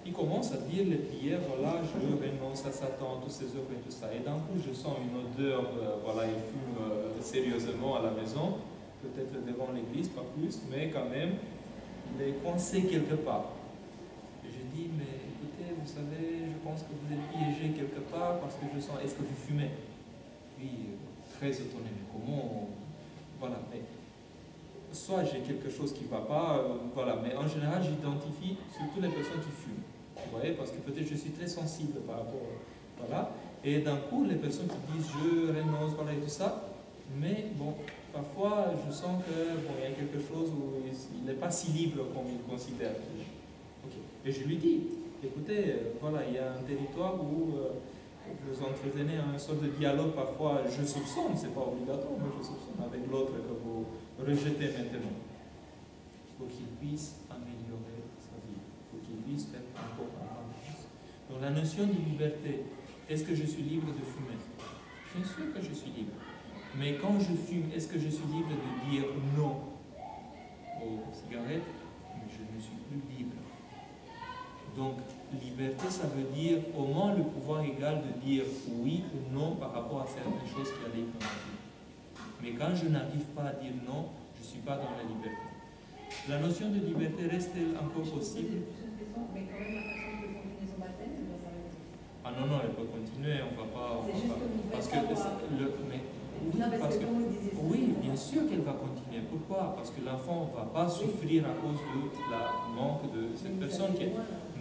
il commence à dire les prières, voilà, je renonce à Satan, tous ses œuvres et tout ça. Et d'un coup, je sens une odeur, voilà, il fume sérieusement à la maison, peut-être devant l'église, pas plus, mais quand même, il est coincé quelque part. Je dis, mais écoutez, vous savez, je pense que vous êtes piégé quelque part parce que je sens, est-ce que vous fumez? Oui, très étonné, mais comment? Voilà, mais soit j'ai quelque chose qui ne va pas, voilà, mais en général, j'identifie surtout les personnes qui fument. Vous voyez, parce que peut-être je suis très sensible par rapport, voilà, et d'un coup, les personnes qui disent, je renonce, voilà, et tout ça, mais bon, parfois, je sens que, bon, il y a quelque chose où il n'est pas si libre comme il considère. Okay. Et je lui dis, écoutez, voilà, il y a un territoire où vous entretenez un sort de dialogue parfois, je soupçonne, c'est pas obligatoire, mais je soupçonne avec l'autre que vous rejetez maintenant. Il faut qu'il puisse améliorer sa vie, il faut qu'il puisse faire encore plus. Donc la notion de liberté, est-ce que je suis libre de fumer? Bien sûr que je suis libre. Mais quand je fume, est-ce que je suis libre de dire non aux cigarettes? Mais je ne suis plus libre. Donc, liberté, ça veut dire au moins le pouvoir égal de dire oui ou non par rapport à certaines choses qui arrivent dans ma vie. Mais quand je n'arrive pas à dire non, je ne suis pas dans la liberté. La notion de liberté reste-t-elle encore possible? Mais quand même, la personne peut continuer son baptême, elle doit s'arrêter. Ah non, non, elle peut continuer, on ne va pas... C'est juste que vous parce faites que savoir. oui, bien sûr qu'elle va continuer. Pourquoi? Parce que l'enfant ne va pas souffrir à cause du manque de cette personne.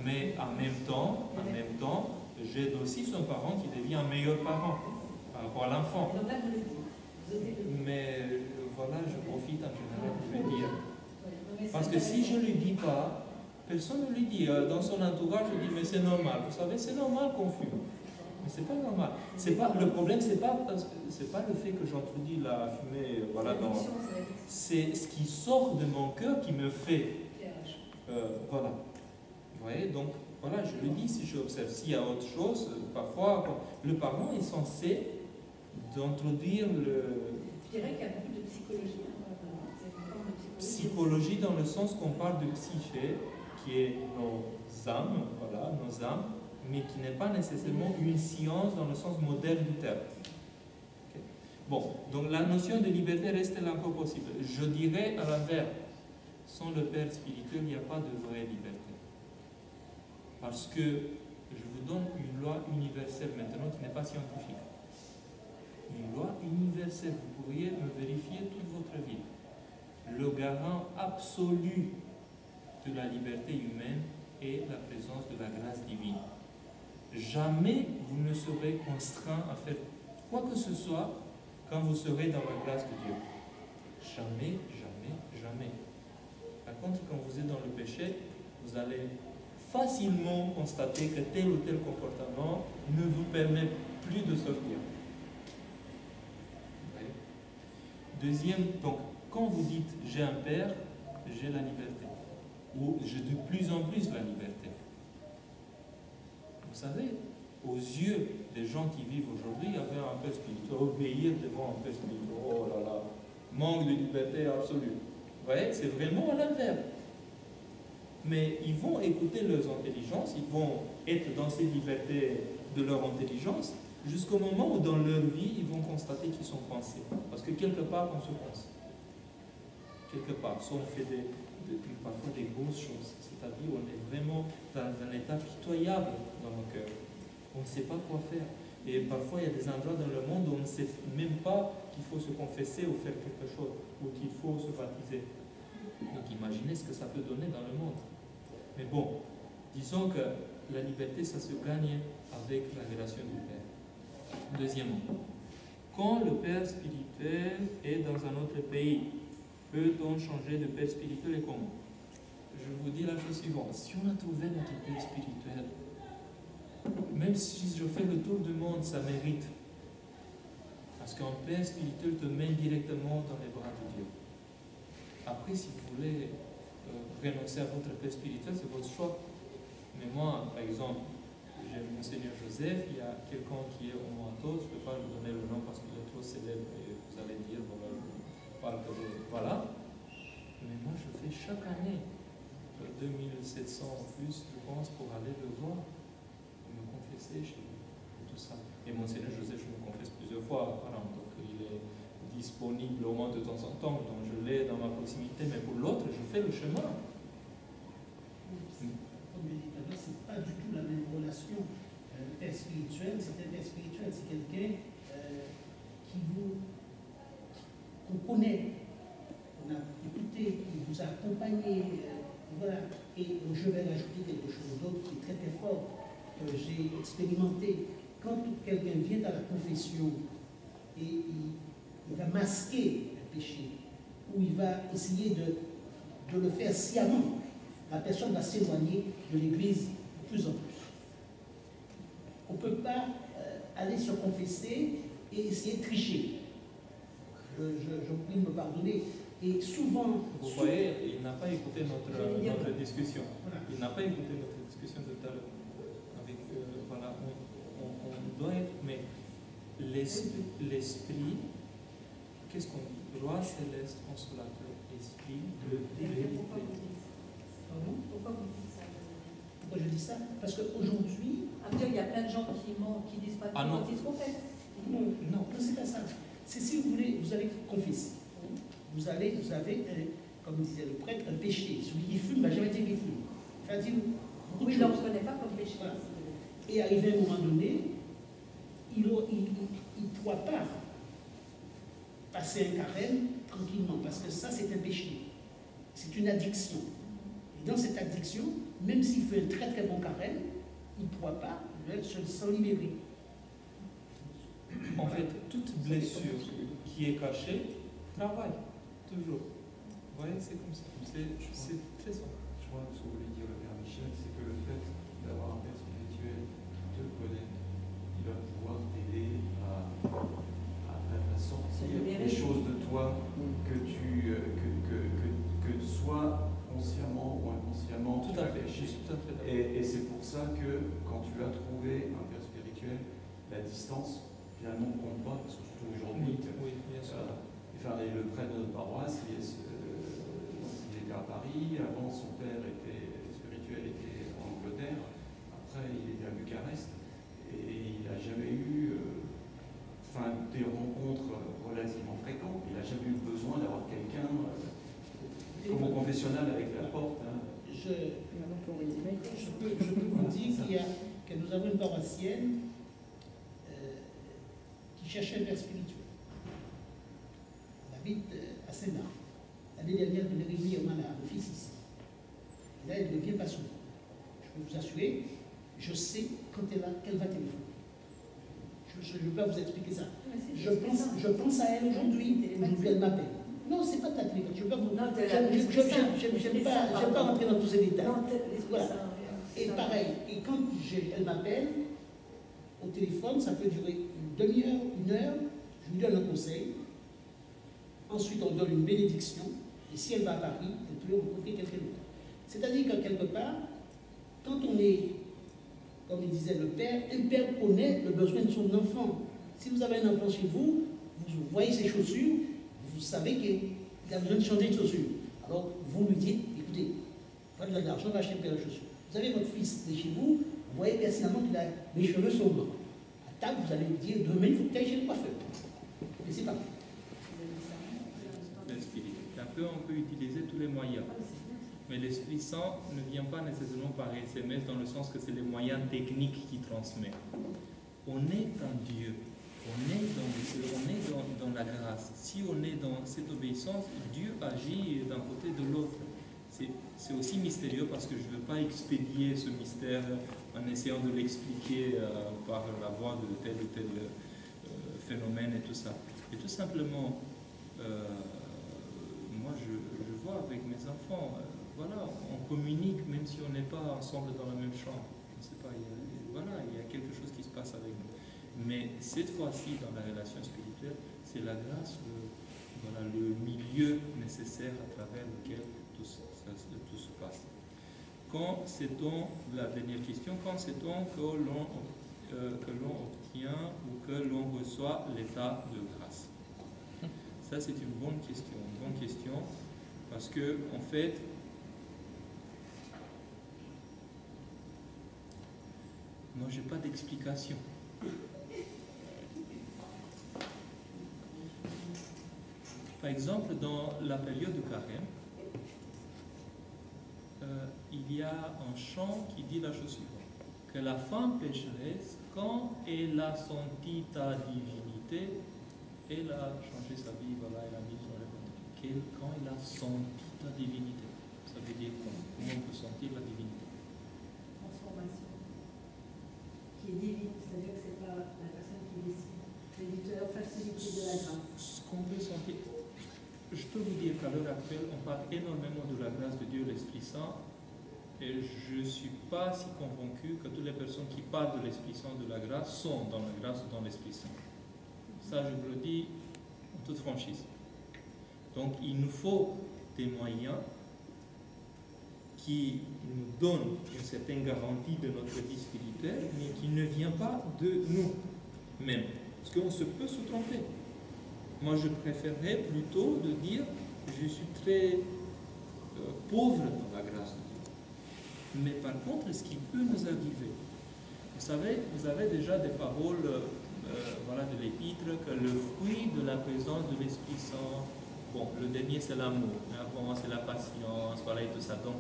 Mais en même temps, j'aide aussi son parent qui devient un meilleur parent par rapport à l'enfant. Mais voilà, je profite en général pour le dire. Parce que si je ne lui dis pas, personne ne lui dit. Dans son entourage, je dis, mais c'est normal. Vous savez, c'est normal qu'on fume. Mais c'est pas normal. Le problème, c'est pas le fait que j'introduis la fumée, voilà, c'est ce qui sort de mon cœur qui me fait. Voilà. Vous voyez, donc, voilà, je le dis si j'observe. S'il y a autre chose, parfois, le parent est censé d'introduire le... Je dirais qu'il y a beaucoup de psychologie. C'est une forme de psychologie dans le sens qu'on parle de psyché, qui est nos âmes, voilà, nos âmes, mais qui n'est pas nécessairement une science dans le sens moderne du terme. Okay. Bon, donc la notion de liberté reste-t-elle encore possible? Je dirais à l'inverse, sans le Père spirituel, il n'y a pas de vraie liberté. Parce que je vous donne une loi universelle maintenant qui n'est pas scientifique. Une loi universelle, vous pourriez me vérifier toute votre vie. Le garant absolu de la liberté humaine est la présence de la grâce divine. Jamais vous ne serez contraint à faire quoi que ce soit quand vous serez dans la grâce de Dieu. Jamais, jamais, jamais. Par contre, quand vous êtes dans le péché, vous allez facilement constater que tel ou tel comportement ne vous permet plus de sortir. Deuxième, donc, quand vous dites « j'ai un père », j'ai la liberté. Ou « j'ai de plus en plus la liberté ». Vous savez, aux yeux des gens qui vivent aujourd'hui, il y avait un père spirituel, obéir devant un père spirituel, oh là là, manque de liberté absolue. Vous voyez, c'est vraiment à l'inverse. Mais ils vont écouter leurs intelligences, ils vont être dans cette liberté de leur intelligence, jusqu'au moment où dans leur vie, ils vont constater qu'ils sont coincés. Parce que quelque part, on se coince. Quelque part, soit on fait parfois des grosses choses, c'est-à-dire on est vraiment dans un état pitoyable dans nos cœurs. On ne sait pas quoi faire. Et parfois, il y a des endroits dans le monde où on ne sait même pas qu'il faut se confesser ou faire quelque chose, ou qu'il faut se baptiser. Donc imaginez ce que ça peut donner dans le monde. Mais bon, disons que la liberté, ça se gagne avec la relation du Père. Deuxièmement, quand le Père spirituel est dans un autre pays, peut-on changer de Père spirituel et comment? Je vous dis la chose suivante. Si on a trouvé notre Père spirituel, même si je fais le tour du monde, ça mérite. Parce qu'un Père spirituel te mène directement dans les bras de Dieu. Après, si vous voulez renoncer à votre Père spirituel, c'est votre choix. Mais moi, par exemple, j'ai Monseigneur Joseph, il y a quelqu'un qui est homoato, je ne peux pas lui donner le nom parce qu'il est trop célèbre et vous allez dire, voilà, je parle que de... Voilà. Mais moi, je fais chaque année 2700 en plus, je pense, pour aller le voir, me confesser chez lui, tout ça. Et Monseigneur Joseph, je me confesse plusieurs fois par an, donc il est disponible au moins de temps en temps, donc je l'ai dans ma proximité, mais pour l'autre, je fais le chemin. Comme je disais tout à l'heure, ce n'est pas du tout la même relation. Le père spirituel, c'est un père spirituel, c'est quelqu'un qu'on connaît, on a écouté, qui vous a accompagné, voilà. Et je vais rajouter quelque chose d'autre qui est très très fort, que j'ai expérimenté. Quand quelqu'un vient à la confession et il va masquer le péché, ou il va essayer de le faire sciemment, la personne va s'éloigner de l'Église de plus en plus. On ne peut pas aller se confesser et essayer de tricher. Je vous prie de me pardonner. Et souvent... Vous voyez, il n'a pas écouté notre discussion. Voilà. Il n'a pas écouté notre discussion tout à l'heure. Avec, voilà, on doit être... Mais l'esprit, qu'est-ce qu'on dit? Roi céleste, consolateur, esprit de vérité. Pardon? Pourquoi vous dites ça? Pourquoi je dis ça? Parce qu'aujourd'hui... Après, il y a plein de gens qui mentent, qui disent pas tout quand ils se confessent. Non, c'est pas ça. C'est si vous voulez, vous allez confesser. Vous avez, comme disait le prêtre, un péché. Celui qui fume ne va jamais dire qu'il fume. Il va dire beaucoup de Oui, choses. on ne reconnaît pas comme péché. Voilà. Et arrivé à un moment donné, il ne pourra pas passer un carême tranquillement, parce que ça, c'est un péché. C'est une addiction. Et dans cette addiction, même s'il fait un très très bon carême, il ne pourra pas s'en libérer. En fait, toute blessure qui est cachée travaille, toujours. Vous voyez, c'est comme ça. C'est très simple. Je crois que ce que voulait dire le Père Michel, c'est que le fait d'avoir un Père spirituel qui te connaît, il va pouvoir t'aider à sortir des choses de toi que soit consciemment ou inconsciemment Tout tu à as fait. caché. Tout à fait. Et c'est pour ça que quand tu as trouvé un Père spirituel, la distance finalement ne compte pas, parce que surtout aujourd'hui, Oui, bien sûr. enfin, le prêtre de notre paroisse, il était à Paris, avant son père spirituel était en Angleterre, après il était à Bucarest, et il n'a jamais eu des rencontres relativement fréquentes, il n'a jamais eu besoin d'avoir quelqu'un comme au confessionnal avec la porte. Hein. Je peux vous dire que nous avons une paroissienne qui cherchait un père spirituel. Elle habite à Sénat. l'année dernière, elle venait régulièrement là, le fils ici. Et là, elle ne vient pas souvent. Je peux vous assurer, je sais quand qu'elle va téléphoner. Je ne peux pas vous expliquer ça. Je pense à elle aujourd'hui. Aujourd'hui, elle m'appelle. Non, ce n'est pas ta téléphone. Je n'aime pas rentrer dans tous ces détails. Voilà. Et pareil, et quand elle m'appelle au téléphone, ça peut durer une demi-heure, une heure, je lui donne un conseil. Ensuite, on donne une bénédiction. Et si elle va à Paris, elle peut rencontrer quelqu'un d'autre. C'est-à-dire que quelque part, quand on est, comme il disait le père connaît le besoin de son enfant. Si vous avez un enfant chez vous, vous voyez ses chaussures, vous savez qu'il a besoin de changer de chaussures. Alors, vous lui dites, écoutez, faites de l'argent, va acheter une paire de chaussures. Vous avez votre fils chez vous, vous voyez pertinemment qu'il a les cheveux sont blancs. À table, vous allez lui dire, demain, il faut que tu ailles chez le coiffeur. Et c'est parti. Après, on peut utiliser tous les moyens. Mais l'Esprit Saint ne vient pas nécessairement par SMS dans le sens que c'est les moyens techniques qui transmettent. On est en Dieu, on est dans la grâce. Si on est dans cette obéissance, Dieu agit d'un côté et de l'autre. C'est aussi mystérieux parce que je ne veux pas expédier ce mystère en essayant de l'expliquer par la voie de tel ou tel phénomène et tout ça. Et tout simplement, moi je vois avec mes enfants, voilà, on communique même si on n'est pas ensemble dans la même chambre. Je ne sais pas, il y a quelque chose qui se passe avec nous. Mais cette fois-ci, dans la relation spirituelle, c'est la grâce, le milieu nécessaire à travers lequel tout se passe. Quand sait-on, la dernière question, quand sait-on que l'on obtient ou que l'on reçoit l'état de grâce? Ça, c'est une bonne question, parce que, en fait, moi, je n'ai pas d'explication. Par exemple, dans la période de carême, il y a un chant qui dit la chose suivante, que la femme pécheresse, quand elle a senti ta divinité, elle a changé sa vie, voilà, elle a mis son réponse. Quand elle a senti ta divinité, ça veut dire comment on peut sentir la divinité? Transformation, qui est divine, c'est-à-dire que ce n'est pas la personne qui décide, c'est l'éditeur, facilité de la grâce. Ce qu'on peut sentir, je peux vous dire qu'à l'heure actuelle, on parle énormément de la grâce de Dieu, l'Esprit Saint, et je ne suis pas si convaincu que toutes les personnes qui parlent de l'Esprit Saint, de la grâce, sont dans la grâce ou dans l'Esprit Saint. Ça, je vous le dis en toute franchise. Donc, il nous faut des moyens qui nous donnent une certaine garantie de notre vie spirituelle, mais qui ne vient pas de nous-mêmes. Parce qu'on se peut se tromper. Moi, je préférerais plutôt de dire je suis très pauvre dans la grâce de Dieu. Mais par contre, ce qui peut nous arriver, vous savez, vous avez déjà des paroles de l'Épître, que le fruit de la présence de l'Esprit Saint, bon, le dernier c'est l'amour, avant c'est la patience, voilà et tout ça. Donc,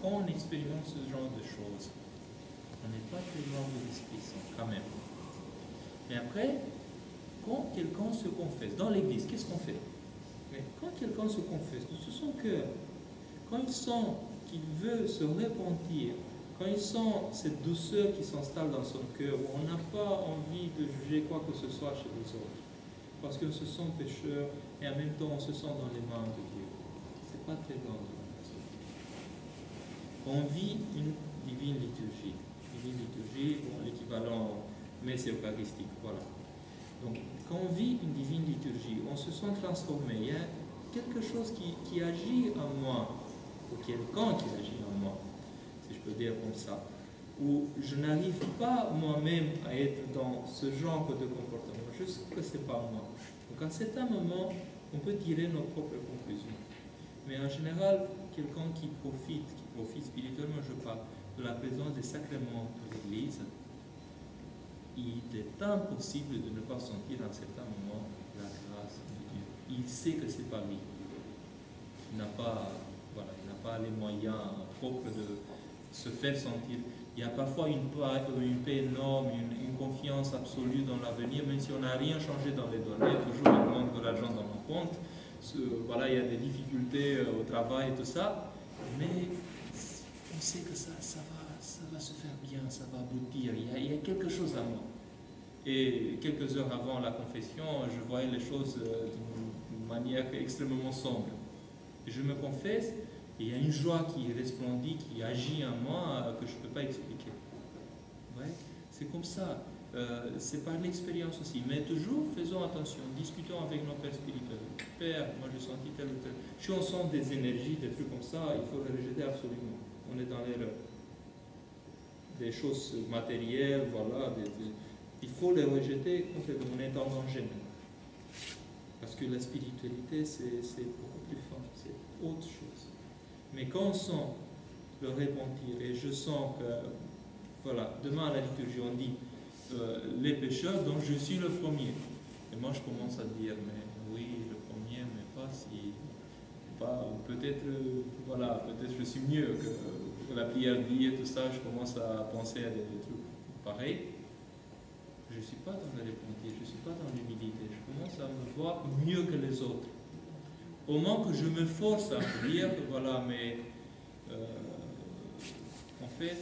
on expérimente ce genre de choses. On n'est pas très loin de l'Esprit Saint, quand même. Mais après, quand quelqu'un se confesse, dans l'église, qu'est-ce qu'on fait? Mais quand quelqu'un se confesse de tout son cœur, quand il sent qu'il veut se repentir, quand il sent cette douceur qui s'installe dans son cœur, où on n'a pas envie de juger quoi que ce soit chez les autres, parce qu'on se sent pécheur et en même temps on se sent dans les mains de Dieu. C'est pas très grand de la façon. On vit une divine liturgie. Bon, l'équivalent messe eucharistique, voilà. Donc, quand on vit une divine liturgie, on se sent transformé. Il y a quelque chose qui agit en moi, ou quelqu'un qui agit en moi, si je peux dire comme ça, où je n'arrive pas moi-même à être dans ce genre de comportement, juste que ce n'est pas moi. Donc, à certains moments, on peut tirer nos propres conclusions. Mais en général, quelqu'un qui profite spirituellement, je parle de la présence des sacrements de l'Église, il est impossible de ne pas sentir à un certain moment la grâce de Dieu. Il sait que ce n'est pas lui. Il n'a pas les moyens propres de se faire sentir. Il y a parfois une paix énorme, une confiance absolue dans l'avenir, même si on n'a rien changé dans les données, toujours il manque de l'argent dans mon compte, voilà, il y a des difficultés au travail et tout ça, mais on sait que ça va se faire bien, ça va aboutir, il y a quelque chose à moi. Et quelques heures avant la confession, je voyais les choses d'une manière extrêmement sombre. Et je me confesse, et il y a une joie qui resplendit, qui agit en moi que je ne peux pas expliquer. Ouais, c'est comme ça. C'est par l'expérience aussi. Mais toujours, faisons attention, discutons avec nos pères spirituels. Père, moi j'ai senti tel ou tel. Si on sent des énergies, des trucs comme ça, il faut les rejeter absolument. On est dans l'erreur. Des choses matérielles, voilà. Il faut les rejeter quand on est en danger. Parce que la spiritualité, c'est beaucoup plus fort, c'est autre chose. Mais quand on sent le repentir, et je sens que, voilà, demain à la liturgie, on dit les pécheurs, donc je suis le premier. Et moi je commence à dire, mais oui, le premier, mais pas si. Peut-être, voilà, peut-être je suis mieux que la prière dit et tout ça, je commence à penser à des trucs pareils. Je ne suis pas dans le repentir, je ne suis pas dans l'humilité, je commence à me voir mieux que les autres. Au moment que je me force à me dire, voilà, mais en fait,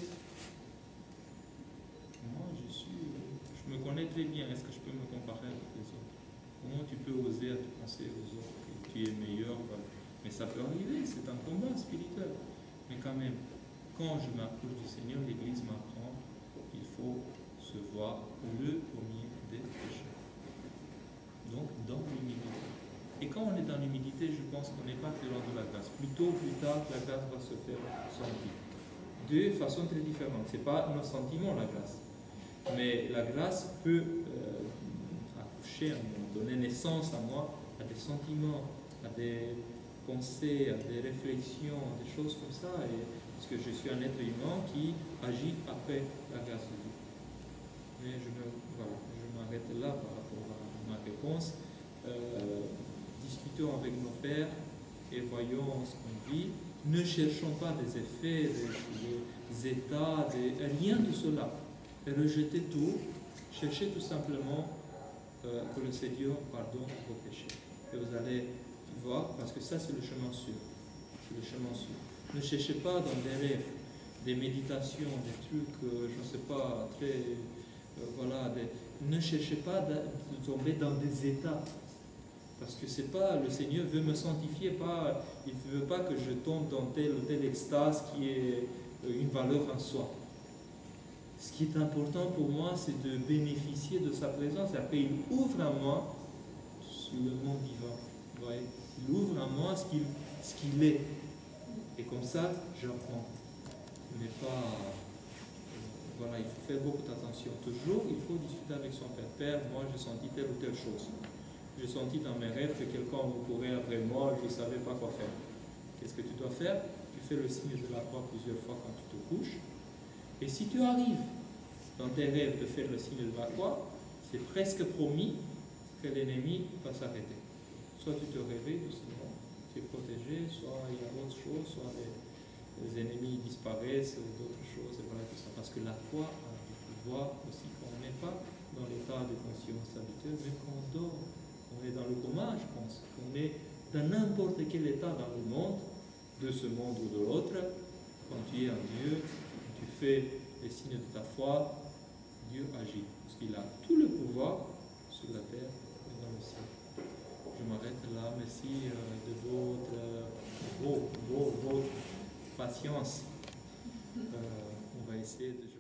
moi je me connais très bien, est-ce que je peux me comparer avec les autres? Comment tu peux oser à te penser aux autres que tu es meilleur? Voilà. Mais ça peut arriver, c'est un combat spirituel. Mais quand même, quand je m'approche du Seigneur, l'Église m'apprend qu'il faut se voir le premier des pécheurs. Donc, dans l'humilité. Et quand on est dans l'humilité, je pense qu'on n'est pas très loin de la grâce. Plus tôt ou plus tard, la grâce va se faire sentir. De façon très différente. Ce n'est pas nos sentiments, la grâce. Mais la grâce peut accoucher, donner naissance à moi, à des sentiments, à des pensées, à des réflexions, à des choses comme ça. Et, parce que je suis un être humain qui agit après la grâce de Dieu. Mais je m'arrête là par rapport à ma réponse. Discutons avec nos pères et voyons ce qu'on vit. Ne cherchons pas des effets, des états, rien de cela. Rejetez tout. Cherchez tout simplement que le Seigneur pardonne vos péchés. Et vous allez voir, parce que ça c'est le chemin sûr. C'est le chemin sûr. Ne cherchez pas dans des rêves, des méditations, des trucs, je ne sais pas, très... voilà, ne cherchez pas de tomber dans des états. Parce que c'est pas, le Seigneur veut me sanctifier, il ne veut pas que je tombe dans telle ou telle extase qui est une valeur en soi. Ce qui est important pour moi, c'est de bénéficier de sa présence. Et après, il ouvre à moi le monde divin. Vous voyez, il ouvre à moi ce qu'il est. Et comme ça, j'apprends. Mais pas... voilà, il faut faire beaucoup d'attention. Toujours, il faut discuter avec son père. Père, moi, j'ai senti telle ou telle chose. J'ai senti dans mes rêves que quelqu'un courait après moi, je ne savais pas quoi faire. Qu'est-ce que tu dois faire? Tu fais le signe de la croix plusieurs fois quand tu te couches. Et si tu arrives dans tes rêves de faire le signe de la croix, c'est presque promis que l'ennemi va s'arrêter. Soit tu te réveilles doucement, tu es protégé, soit il y a autre chose, soit les ennemis disparaissent, d'autres choses, et voilà tout ça. Parce que la croix a du pouvoir aussi quand on n'est pas dans l'état de conscience habituel, mais quand on dort. On est dans le coma, je pense. On est dans n'importe quel état dans le monde, de ce monde ou de l'autre. Quand tu es en Dieu, quand tu fais les signes de ta foi, Dieu agit. Parce qu'il a tout le pouvoir sur la terre et dans le ciel. Je m'arrête là. Merci de votre patience. On va essayer de...